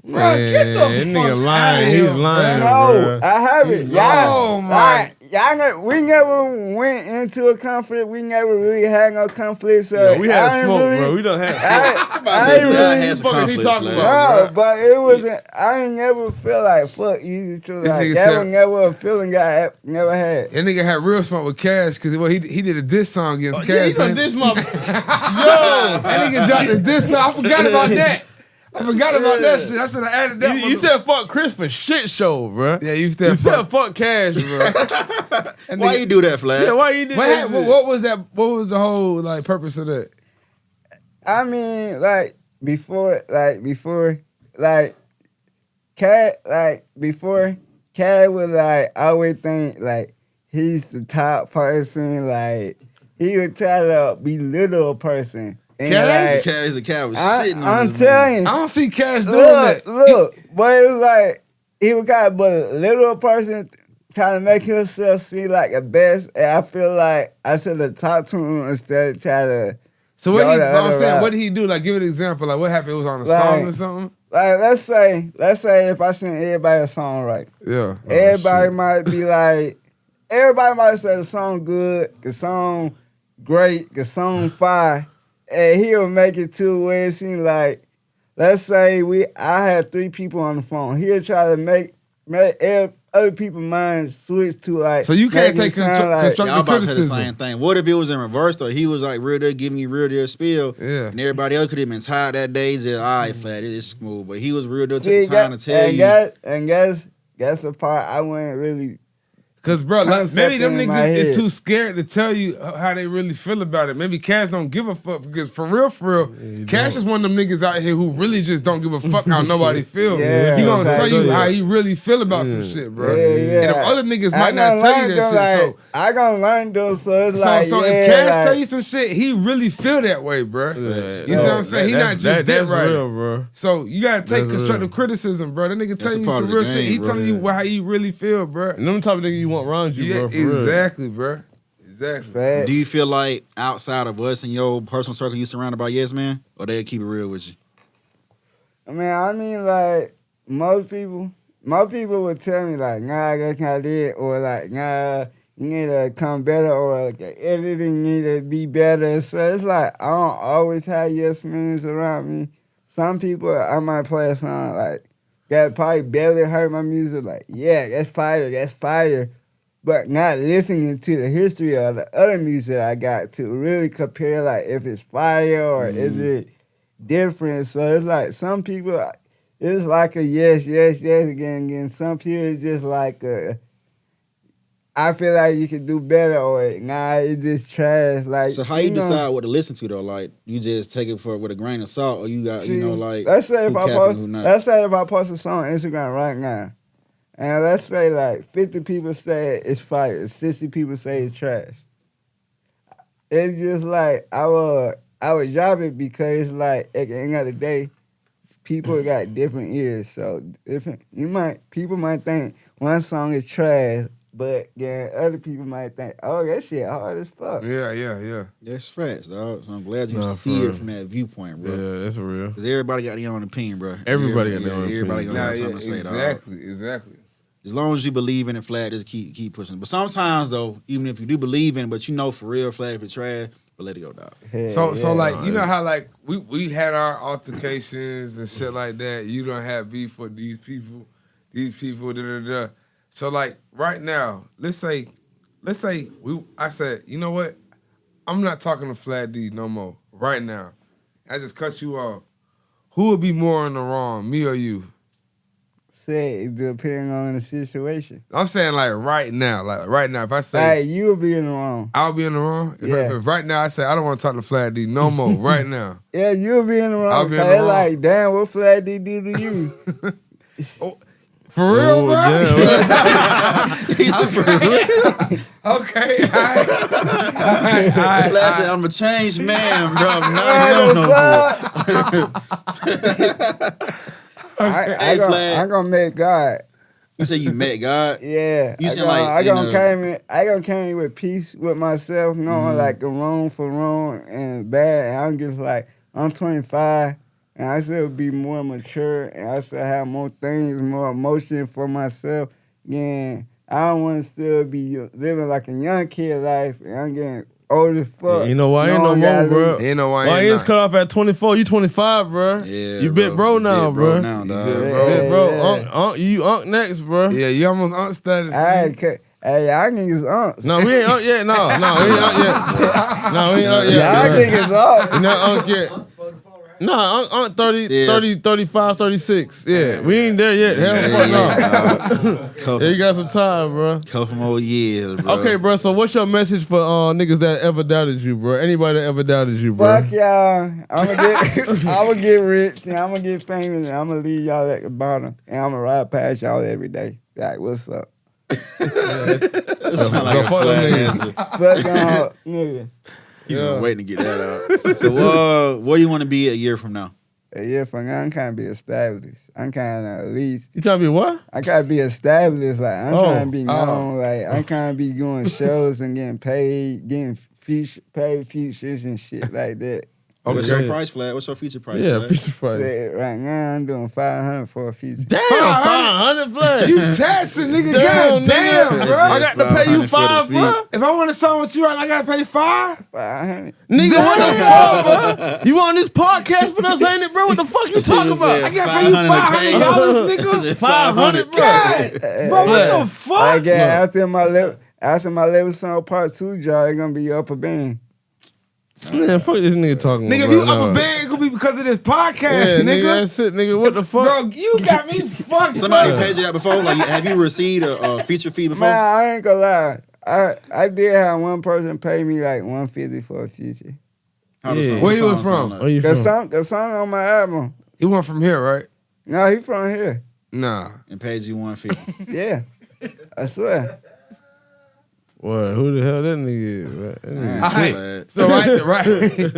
B: Bro, get the
C: That
B: fuck
C: nigga
B: outta
C: lying.
B: here,
C: He's lying,
D: No,
C: bro.
D: I haven't.
B: Oh, my.
D: We never went into a conflict. We never really had no conflict. So
C: Yo, we had
D: I ain't
C: smoke,
D: really,
C: bro. We done had
A: I'm about to
D: I
A: say,
D: ain't
A: flag
D: really
A: has a
C: fucking he
A: conflict,
C: talking
A: flag.
C: about.
D: No, but it wasn't. I ain't never feel like fuck you.
B: This
D: Like
B: nigga
D: that
B: said-
D: was never a feeling I never had.
B: That nigga had real smoke with Cash because he did a diss song against
C: Yeah,
B: Cash.
C: you done
B: man.
C: diss my...
B: That nigga dropped a diss song. I forgot about that. I forgot about that shit. I should have added that.
C: You said fuck Chris for shit show, bro.
B: Yeah, you
C: You
B: said
C: said
B: fuck.
C: fuck Cash, bro.
B: That
A: Why
B: nigga-
A: you do that, flag?
C: Yeah, why you did
B: What,
C: that?
B: happened? What was that? What was the whole like purpose of that?
D: I mean, before, Cat would like always think like he's the top person. Like he would try to belittle a person. And
B: Cash?
A: The cat is a cat was
D: I,
A: shitting on
D: I'm
A: this man.
D: telling you.
B: I don't see Cash doing that.
D: Look, but it was like he would kind of belittle a person, trying to make himself seem like the best. And I feel like I should have talked to him instead of trying to.
B: So what
D: go
B: he?
D: the
B: I'm
D: other
B: saying,
D: route.
B: what did he do? Like, give an example. Like, what happened? It was on a
D: Like-
B: song or something.
D: Like let's say if I send everybody a song right,
B: Yeah.
D: everybody might be like, everybody might say the song good, the song great, the song fire, and he'll make it to where it seems like, let's say I had 3 people on the phone. He'll try to make other people's minds switch to like.
B: So you can't
D: make
B: take
D: it sound like,
B: constructive
A: Y'all about to say the
B: criticism.
A: same thing. What if it was in reverse though? He was like real deal, giving you real deal spill,
B: Yeah.
A: and everybody else could have been tired that day. Just all right, fat, it's smooth, but he was real deal. Took
D: See,
A: the time to tell you.
D: That's the part I wouldn't really.
B: Cause bro, like, maybe them
D: Concept in my
B: niggas is
D: head.
B: too scared to tell you how they really feel about it. Maybe Cash don't give a fuck because for real, Cash is one of them niggas out here who really just don't give a fuck how nobody feel.
D: Yeah,
B: He gonna tell you
D: exactly.
B: how he really feel about some shit, bro.
D: Yeah.
B: And them other niggas
D: I
B: might not
D: gonna
B: tell you
D: learn
B: that
D: them,
B: shit.
D: like, I gonna learn those, so it's like,
B: So
D: yeah,
B: if Cash
D: like,
B: tell you some shit, he really feel that way, bro. You see what I'm saying? He not just
C: that's
B: dick right.
C: real, bro.
B: So you gotta take
C: That's
B: constructive
C: real.
B: criticism, bro. That nigga
A: That's
B: telling
A: a
B: you
A: part
B: some
A: of the
B: real
A: game,
B: shit. He
A: bro.
B: telling you how he really feel, bro.
C: And them type of nigga you want around you,
B: Yeah,
C: bro. For real.
B: exactly, bro. Exactly.
D: Facts.
A: Do you feel like outside of us in your personal circle, you surrounded by yes man, or they keep it real with you?
D: I mean, like, most people would tell me, like, nah, that's not it, or like, nah, you need to come better, or like, the editing need to be better. So it's like, I don't always have yes men around me. Some people, I might play a song, like, that probably barely heard my music, like, yeah, that's fire. But not listening to the history of the other music I got to really compare, like, if it's fire or is it different. So it's like some people, it's like a yes again. Some people it's just like I feel like you could do better, or nah, it's just trash. Like,
A: So how you
D: know,
A: decide what to listen to though? Like you just take it with a grain of salt, or you got
D: see,
A: like
D: let's say if
A: who
D: I
A: capping,
D: post,
A: who not?
D: let's say if I post a song on Instagram right now, and let's say like 50 people say it's fire, 60 people say it's trash. It's just like I would drop it because like at the end of the day, people got different ears, so different. People might think one song is trash, But then other people might think, oh, that shit hard as fuck.
B: Yeah.
A: That's facts, dog. So I'm glad you
C: Nah,
A: see
C: for
A: it
C: real.
A: from that viewpoint, bro.
C: Yeah, that's real.
A: Because everybody got their own opinion, bro.
C: Everybody got their own
A: Everybody
C: opinion.
A: gonna have something to say, dog.
B: Exactly.
A: As long as you believe in it, flat, just keep pushing. But sometimes though, even if you do believe in it, but you know for real, flat if it's trash, but let it go, dog.
D: Hell
B: So
D: yeah.
B: like you know how like we had our altercations and shit like that. You don't have beef with these people, da. So like right now, let's say I said, you know what? I'm not talking to Flat D no more. Right now. I just cut you off. Who would be more in the wrong, me or you?
D: Say it depending on the situation.
B: I'm saying like right now. If I say
D: Like, you will be in the wrong.
B: I'll be in the wrong.
D: Yeah.
B: If right now I say I don't want to talk to Flat D no more. Right now.
D: Yeah, you'll be in the wrong.
B: I'll be in the
D: Cause
B: wrong.
D: like, damn, what Flat D do to you?
B: For real,
C: Oh,
B: bro?
C: damn.
B: Okay. All right.
A: Flat said, I'm a changed man, bro. I'm not him no more. Hey, Flat.
D: I'm gonna make God.
A: You say you met God?
D: Yeah.
A: You
D: I
A: seem
D: gonna,
A: like
D: I
A: in
D: gonna
A: a-
D: came with peace with myself, knowing like the wrong for wrong and bad. And I'm just like, I'm 25 and I still be more mature and I still have more things, more emotion for myself. Yeah, I don't want to still be living like a young kid life and I'm getting old as fuck.
C: You know why ain't no
D: Knowing
C: more,
D: gotta
C: bro?
D: live-
B: Ain't no why
C: Why
B: ain't
C: you
B: not.
C: just cut off at 24? You 25, bro.
A: Yeah,
C: You bit bro now,
A: big
C: bro.
A: now, dog.
C: Big bro.
D: Yeah.
C: You unk next, bro.
B: Yeah, you almost on status.
D: Hey, y'all niggas aunts.
C: No, we ain't unk yet. No, we ain't unk yet. No, we ain't unk yet.
D: Y'all
C: bro.
D: niggas aunts.
C: You not unk yet. Nah, unk 30,
A: Yeah.
C: 30, 35, 36. Yeah, we ain't there yet. Hell the fuck no.
A: Couple,
C: Yeah, you got some time, bro.
A: couple more years, bro.
C: Okay, bro. So, what's your message for niggas that ever doubted you, bro? Anybody that ever doubted you, bro?
D: Fuck y'all. I'ma get rich and I'ma get famous and I'ma leave y'all at the bottom and I'ma ride past y'all every day. Like, what's up?
A: That sound like a
C: fuck
A: flat
C: them
A: answer.
D: Fuck y'all, nigga.
A: You been waiting to get that out. So, what do you want to be a year from now?
D: A year from now, I'm kind of be established. I'm kind of at least.
C: You trying to be what?
D: I gotta be established. Like I'm
C: Oh.
D: trying to be known. Like I'm kind of be doing shows and getting paid, getting paid features and shit like that.
A: What's
C: Okay.
A: your price, Flat? What's your feature price?
C: Yeah,
A: Flat?
C: feature price.
D: Shit, right now I'm doing $500 for a feature.
C: Damn, 500 flat.
B: You taxing, nigga.
C: Damn,
B: Goddamn,
C: nigga.
B: bro.
C: I got to pay you
A: 500 for the
C: 5, bro.
A: feet.
B: If I want to song with you right, I gotta pay 5.
D: 500.
C: Nigga, what the fuck, bro? You on this podcast with us, ain't it, bro? What the fuck you talking about?
B: I gotta pay you $500, nigga.
C: 500, bro.
B: Bro, what the fuck?
D: Like yeah, after my level song part 2 job, it's gonna be upper band.
C: Man, fuck this nigga talking
B: Nigga,
C: about.
B: if you
C: right
B: up
C: now.
B: a band, it gonna be because of this
C: Yeah,
B: podcast,
C: nigga,
B: nigga.
C: that's it, nigga. What the fuck?
B: Bro, you got me fucked
A: Somebody
B: up.
A: paid you that before? Like, have you received a feature fee before?
D: Man, I ain't gonna lie. I did have one person pay me like $150 for a feature.
A: How the
C: Yeah.
A: song-
B: Where
A: the
B: you was
A: song sound
B: from?
C: Where you from?
D: The song on my album.
B: He went from here, right?
D: No, he from here.
B: Nah.
A: And paid you $150.
D: Yeah, I swear.
C: What? Who the hell that nigga is, bro? That nigga
A: All
C: sick.
A: right.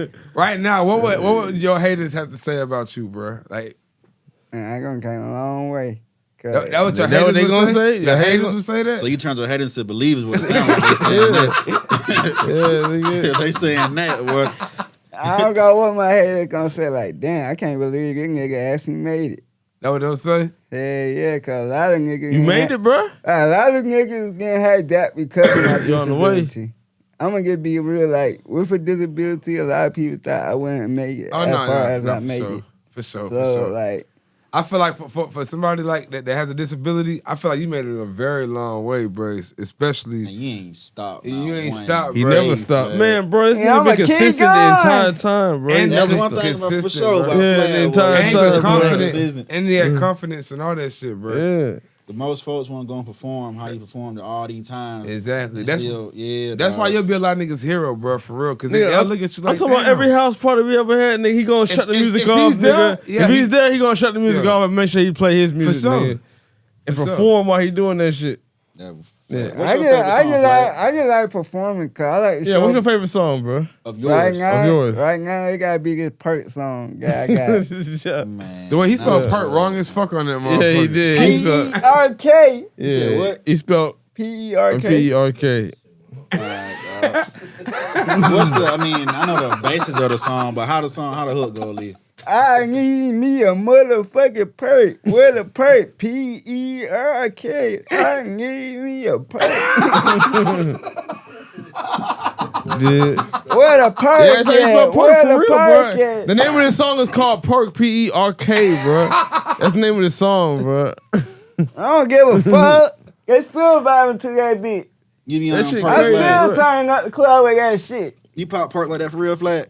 B: So right now, what would your haters have to say about you, bro? Like
D: Man, I gonna came a long way. 'Cause
B: that what your
C: That what
B: haters
C: they
B: would
C: gonna
B: say?
C: say?
B: Your
C: Your
B: haters
C: haters-
B: would say that?
A: So you turned your head into believers what it sounds like they saying that.
C: Yeah, nigga.
A: They saying that, boy.
D: I don't got what my haters gonna say. Like, damn, I can't believe this nigga actually made it.
B: That what they'll say?
D: Hell yeah, cause a lot of niggas.
C: You made it, bro?
D: A lot of niggas didn't have that because of my
C: You on the way.
D: disability. I'm gonna be real. Like with a disability, a lot of people thought I wouldn't make it
B: Oh
D: as
B: no,
D: far as
B: no,
D: I
B: for
D: make
B: sure.
D: it.
B: For sure,
D: So
B: for sure.
D: like,
B: I feel like for somebody like that has a disability, I feel like you made it a very long way, bro.
A: And
B: Especially
A: you ain't stopped.
B: You
A: not
B: ain't
A: one
B: stopped,
C: He
B: bro.
C: never
B: Hey,
C: stopped.
A: man.
C: Man, bro, this
D: Yeah,
C: nigga
D: I'm
C: been
D: a kid
C: consistent the
D: guy.
C: entire time, bro. He
B: And
A: That's
C: never
A: one
C: stopped.
A: thing about for
B: consistent,
A: sure
B: bro.
A: about
C: Yeah,
A: Flair,
C: the
A: boy.
C: entire
B: and
A: He
B: he
C: time,
B: was
A: was
C: bro.
B: confident,
A: consistent.
B: and he had confidence and all that shit, bro.
C: Yeah.
A: The most folks want to go and perform how you performed all these times.
B: Exactly.
A: And
B: That's
A: still, yeah.
B: that's
A: dog.
B: why you'll be a lot of niggas hero, bro, for real. Cause
C: Nigga,
B: they'll look at you like
C: I'm talking about
B: damn.
C: every house party we ever had, nigga. He gonna shut the music
B: if
C: off,
B: he's there,
C: nigga.
B: yeah,
C: if
B: he-
C: he's there, he gonna shut the music
B: Yeah.
C: off and make sure he play his music,
B: sure.
C: nigga. And
B: For sure.
C: perform while he doing that shit.
A: Yeah.
C: Yeah.
A: What's
D: I
A: your
D: get,
A: favorite
D: I
A: song,
D: get
A: Flair?
D: like, I get like performing. Cause I like.
C: Yeah, what's your favorite song, bro?
A: Of
D: Right
A: yours?
D: now,
C: Of yours.
D: right now, it gotta be this Perk song. Yeah, I got.
C: Yeah,
A: Man,
B: The way he spelled
A: nah,
B: Perk wrong as fuck on that motherfucker.
C: he did. He spelled,
D: P-E-R-K.
A: said
C: yeah,
A: what?
C: he spelled
D: P-E-R-K.
C: P-E-R-K.
A: What's the? I mean, I know the basis of the song, but how the hook go, Lee?
D: I need me a motherfucking perk. Where the perk? P-E-R-K. I need me a perk.
C: Yeah.
D: Where the perk
C: Yeah, so it's
D: at?
C: called Perk
D: Where
C: for
D: the
C: real,
D: perk
C: bro.
D: at?
C: The name of this song is called Perk, P-E-R-K, bro. That's the name of the song, bro.
D: I don't give a fuck. They still vibing to that beat.
A: You be
C: That
A: on
C: shit
A: perk
D: I
C: crazy.
A: flag.
D: still turning up the club with that shit.
A: You pop perk like that for real, flag?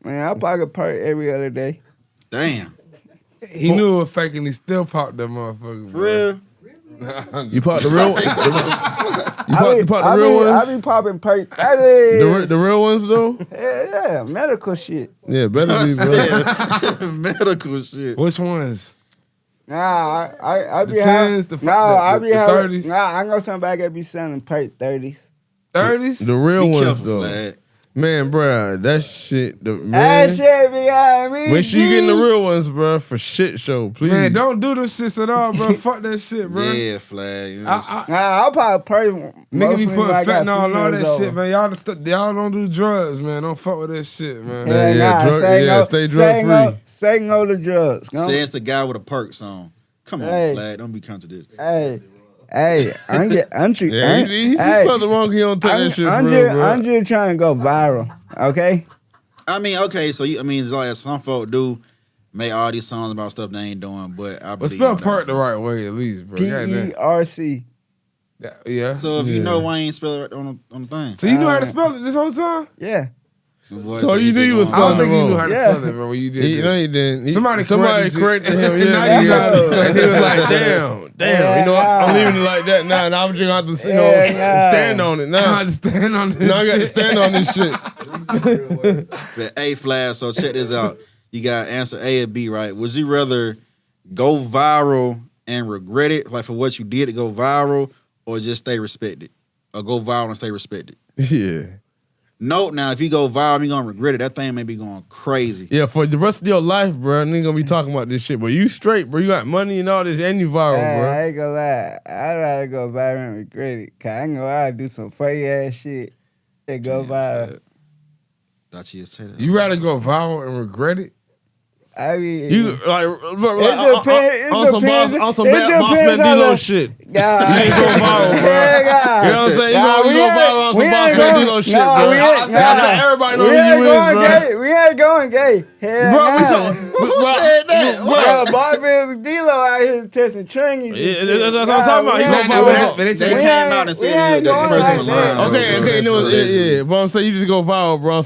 D: Man, I pocket perk every other day.
A: Damn.
B: He knew it was fake and he still popped that motherfucker.
A: For real?
C: You pop the real one? You pop the real
D: I
C: ones?
D: be popping perk 30.
C: The real ones, though?
D: Yeah, medical shit.
C: Yeah, better be, bro.
A: Medical shit.
B: Which ones?
D: Nah, I be
B: The
D: having.
B: 10s, the
D: I be having.
B: 30s?
D: Nah, I know somebody that be selling perk 30s.
B: 30s?
C: The real
A: Be
C: ones,
A: careful,
C: though.
A: flag.
C: Man, bro, that shit,
D: That
C: man.
D: shit behind me.
C: Make sure you getting the real ones, bro, for shit show, please.
B: Man, don't do them shits at all, bro. Fuck that shit, bro.
A: Yeah, flag. You know what I'm saying?
D: Nah, I'll pop perk.
B: Nigga be putting fentanyl and all
D: females
B: that
D: over.
B: shit, man. Y'all don't do drugs, man. Don't fuck with that shit, man.
C: Yeah, stay drug free.
D: Say no to drugs. No?
A: Says the guy with a perk song. Come on,
D: Hey.
A: flag. Don't be contradicting.
D: Hey, I'm
C: Yeah, he's spelled it wrong. He don't take that shit for real, bro.
D: I'm just trying to go viral, okay?
A: I mean, okay, so it's like some folk do make all these songs about stuff they ain't doing, but I
B: But
A: believe
B: spell
A: on
B: perk
A: that.
B: the right way at least, bro. Goddamn.
D: P-E-R-C.
B: Yeah.
A: So if you know why I ain't spell it right on the thing.
B: So you knew how to spell it this whole time?
D: Yeah.
A: Boy,
C: So you knew you was
B: I don't
C: spelling
B: think you knew
C: wrong.
B: how to
D: Yeah.
B: spell it, bro. When you did
C: He,
B: that.
C: no, he didn't.
B: Somebody
C: corrected
B: corrected
C: him.
B: you.
C: Yeah,
B: Now
C: yeah,
B: you got it.
C: and he was like, "Damn, you know, I'm leaving it like that now. Now I'm just gonna have to, stand on it
B: I
C: now.
B: understand on this
C: Now I got to
B: shit.
C: stand on this shit."
A: But A flag, so check this out. You got answer A or B, right? Would you rather go viral and regret it, like for what you did to go viral, or just stay respected? Or go viral and stay respected?
C: Yeah.
A: Note now, if you go viral, you're gonna regret it. That thing may be going crazy.
C: Yeah, for the rest of your life, bro, nigga gonna be talking about this shit. But you straight, bro. You got money and all this, and you viral,
D: Hey,
C: bro.
D: I ain't gonna lie. I'd rather go viral and regret it. Cause I know I'd do some funny ass shit and go viral.
A: Thought you just said that.
B: You rather go viral and regret it?
D: I mean,
C: You like
D: It
C: on some boss,
D: depends-
C: on some
D: it
C: bad boss
D: depends
C: man
D: on
C: D-Lo
D: the-
C: shit.
D: nah,
C: You ain't go viral, bro.
D: Yeah,
C: You know what I'm saying? You
D: Nah,
C: go
D: we
C: viral on some
D: ain't
C: boss man
D: going-
C: D-Lo shit,
D: nah,
C: bro.
D: we ain't-
C: That's
D: nah.
C: how everybody know
D: we
C: who
D: ain't
C: you is,
D: going
C: bro.
D: gay. We ain't going gay. Hell
C: Bro, we
D: nah.
C: talking.
A: Who said that?
D: Bro, Bobby D-Lo out here testing tringies.
C: Yeah, that's what I'm talking about.
D: we
C: You
D: ain't
C: gonna
D: going-
C: viral.
B: But they
A: They
B: said
D: We
A: came
D: ain't-
A: out and
D: we
A: said
D: ain't
A: that
D: going
A: person
D: like
A: was
D: that.
A: lying.
C: Okay, and it was yeah. But I'm saying you just go viral, bro, on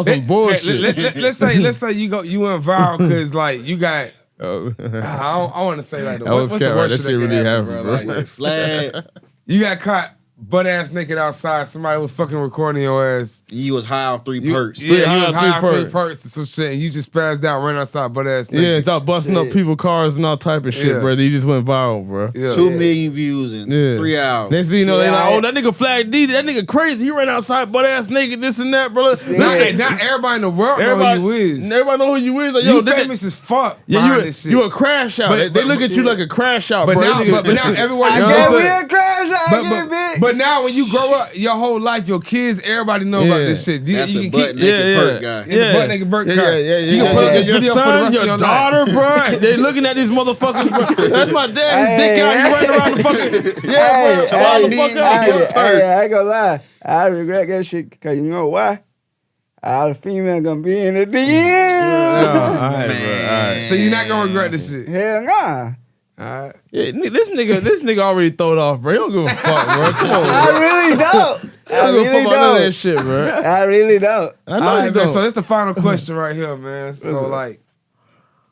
C: some bullshit.
B: Let's say you went viral because like you got.
C: Oh.
B: I want to say like
C: That was
B: what's the
C: cat, right?
B: worst
C: That
B: shit
C: shit
B: that
C: really
B: could happen,
C: happened,
B: bro?
C: bro.
B: Like,
A: Like, flag,
B: you got caught butt ass naked outside. Somebody was fucking recording your ass.
A: you was high off 3
B: You,
A: perks.
B: yeah, you
C: high
B: was
C: off
B: high off 3
C: 3
B: perks and some shit, and you just spazzed out, ran outside butt ass
C: Yeah,
B: naked.
C: start busting up
D: Shit.
C: people's cars and all type of shit,
B: Yeah.
C: brother. You just went viral, bro.
B: Yeah.
A: 2 million views in
C: Yeah.
A: 3 hours.
C: Next thing you know, they like,
D: Yeah.
C: oh, that nigga Flag D, that nigga crazy. He ran outside butt ass naked, this and that, brother.
B: Not everybody in the world
C: Everybody,
B: know who you is.
C: everybody know who you is. Like, yo,
B: You
C: that-
B: famous as fuck
C: yeah,
B: behind this shit.
C: you a crash out.
B: But-
C: they look at you like a crash out,
B: but
C: bro.
B: now,
C: That nigga-
B: but now everywhere
D: I
B: you
D: guess
B: go.
D: we a crash out again, bitch.
B: But now when you grow up, your whole life, your kids, everybody know about
C: Yeah.
B: this shit. You,
A: That's
B: you
A: the
B: can
A: butt
B: keep,
A: naked perk guy.
B: Yeah, the butt naked Burt
C: yeah,
B: cut.
C: yeah.
B: You can put up this
C: your
B: video for the
C: son,
B: rest
C: your
B: of your
C: daughter,
B: life.
C: bro. They looking at these motherfuckers, bro. That's my dad. His dick
D: Hey,
C: out. He running around the fucking
D: Hey,
C: bro. Around the
A: hey,
C: fuck
A: hey,
C: out.
D: hey, I ain't gonna lie. I regret that shit because you know why? All the females gonna be in the DM.
C: All right, bro. All right.
B: So you're not gonna regret this shit.
D: Hell nah.
B: All right.
C: Yeah, this nigga already throwed off, bro. He don't give a fuck, bro. Come on, bro.
D: I really don't.
C: He
D: I
C: don't give a fuck
D: really
C: about none of that
D: don't.
C: shit, bro.
D: I really don't.
C: I know
B: All
C: you
B: right, man.
C: don't.
B: So that's the final question right here, man. So like,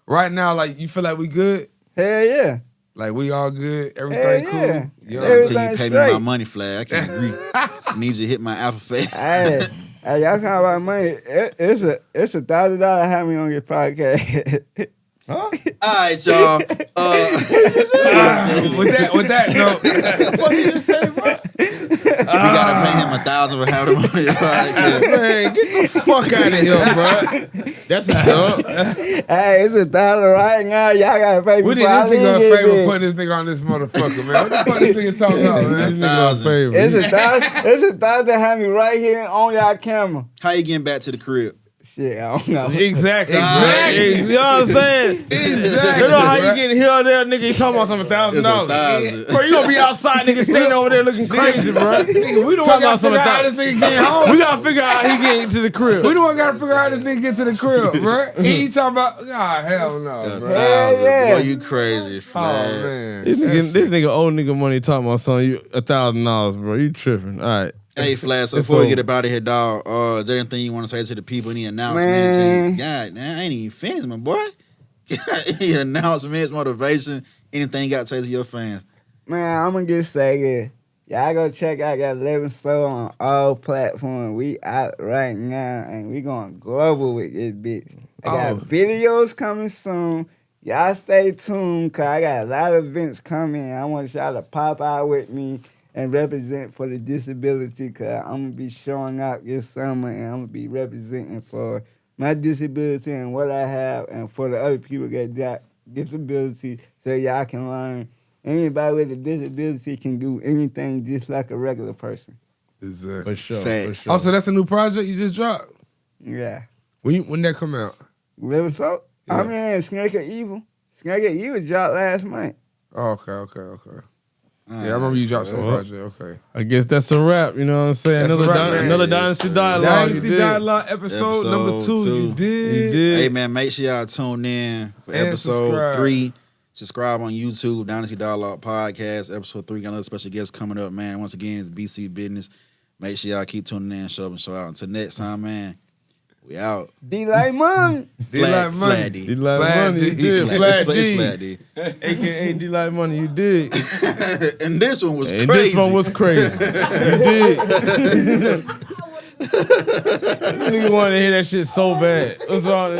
B: right now, like you feel like we good?
D: Hell yeah.
B: Like we all good? Everything
D: Hell
B: cool?
D: yeah.
B: You know
D: Everything
A: Until you pay me my
D: straight.
A: money, flag. I can't agree. I need you to hit my Apple Pay.
D: Hey, y'all talking about money. It's $1,000 having me on your podcast.
A: All right, y'all.
B: with that note,
C: What the fuck you just say, bro?
A: gotta pay him $1,000 for having him on the podcast.
C: Man, get the fuck out of here, bro. That's a dub.
D: Hey, it's $1,000 right now. Y'all gotta pay me
B: We did
D: before I
B: this nigga a
D: leave
B: favor
D: this
B: putting this nigga on this motherfucker, man. What the fuck this nigga talking about, man? This nigga a favor.
D: It's $1,000 to have me right here on y'all camera.
A: How you getting back to the crib?
D: Shit, I don't know.
C: Exactly.
A: Exactly.
C: You know what I'm saying?
B: Exactly.
C: You know how
B: bro.
C: you get here or there, nigga? You talking about some
A: It's
C: $1,000?
A: $1,000.
C: Bro, you gonna be outside, nigga, standing over there looking crazy, bro.
B: Nigga, we the
C: Talking
B: one gotta
C: about some
B: figure out how this nigga getting home.
C: We gotta figure out how he getting to the crib.
B: We the one gotta figure out how this nigga get to the crib, bro. He talking about, hell no,
A: $1,000.
B: bro.
D: yeah.
A: Boy, you crazy,
B: Oh,
A: flag.
B: man.
C: This nigga old nigga money talking about something, you $1,000, bro. You tripping. All right.
A: Hey, Flash, so
C: It's
A: before we
C: over.
A: get up out of here, dog, is there anything you want to say to the people? Any announcements?
D: Man.
A: God, man, I ain't even finished, my boy. Any announcements, motivation, anything you got to say to your fans?
D: Man, I'm gonna just say this. Y'all go check out that 11 Soul on all platforms. We out right now, and we going global with this bitch. I got videos coming soon. Y'all stay tuned, because I got a lot of events coming. I want y'all to pop out with me and represent for the disability, because I'm going to be showing out this summer, and I'm going to be representing for my disability and what I have, and for the other people that got disability, so y'all can learn. Anybody with a disability can do anything just like a regular person.
B: Exactly.
C: For sure.
A: Facts.
B: Oh, so that's a new project you just dropped?
D: Yeah.
B: When that come out?
D: 11 Soul?
B: Yeah.
D: I mean, Snake of Evil. Snake of Evil dropped last month.
B: Oh, okay. Yeah, I remember you dropped some project. Okay.
C: I guess that's a wrap, you know what I'm saying?
B: That's a wrap, man.
C: Another
A: Yes,
C: Dynasty
A: sir.
C: Dialogue.
B: Dynasty
C: you did.
B: Dialogue episode number 2. You did.
A: Hey, man, make sure y'all tune in for
B: And
A: episode
B: subscribe.
A: 3. Subscribe on YouTube, Dynasty Dialogue Podcast, episode 3. Got another special guest coming up, man. Once again, it's BC Business. Make sure y'all keep tuning in, show up and show out. Until next time, man, we out.
D: D like money.
B: D-Like Money.
A: Flat D.
C: D like
B: Flat
C: money, you
B: D.
C: did.
A: It's
C: Flat
A: flat, it's
C: D.
A: flat D.
C: AKA D like money, you did.
A: And this one was
C: And
A: crazy.
C: this one was crazy. You did. Nigga wanted to hear that shit so bad. What's wrong?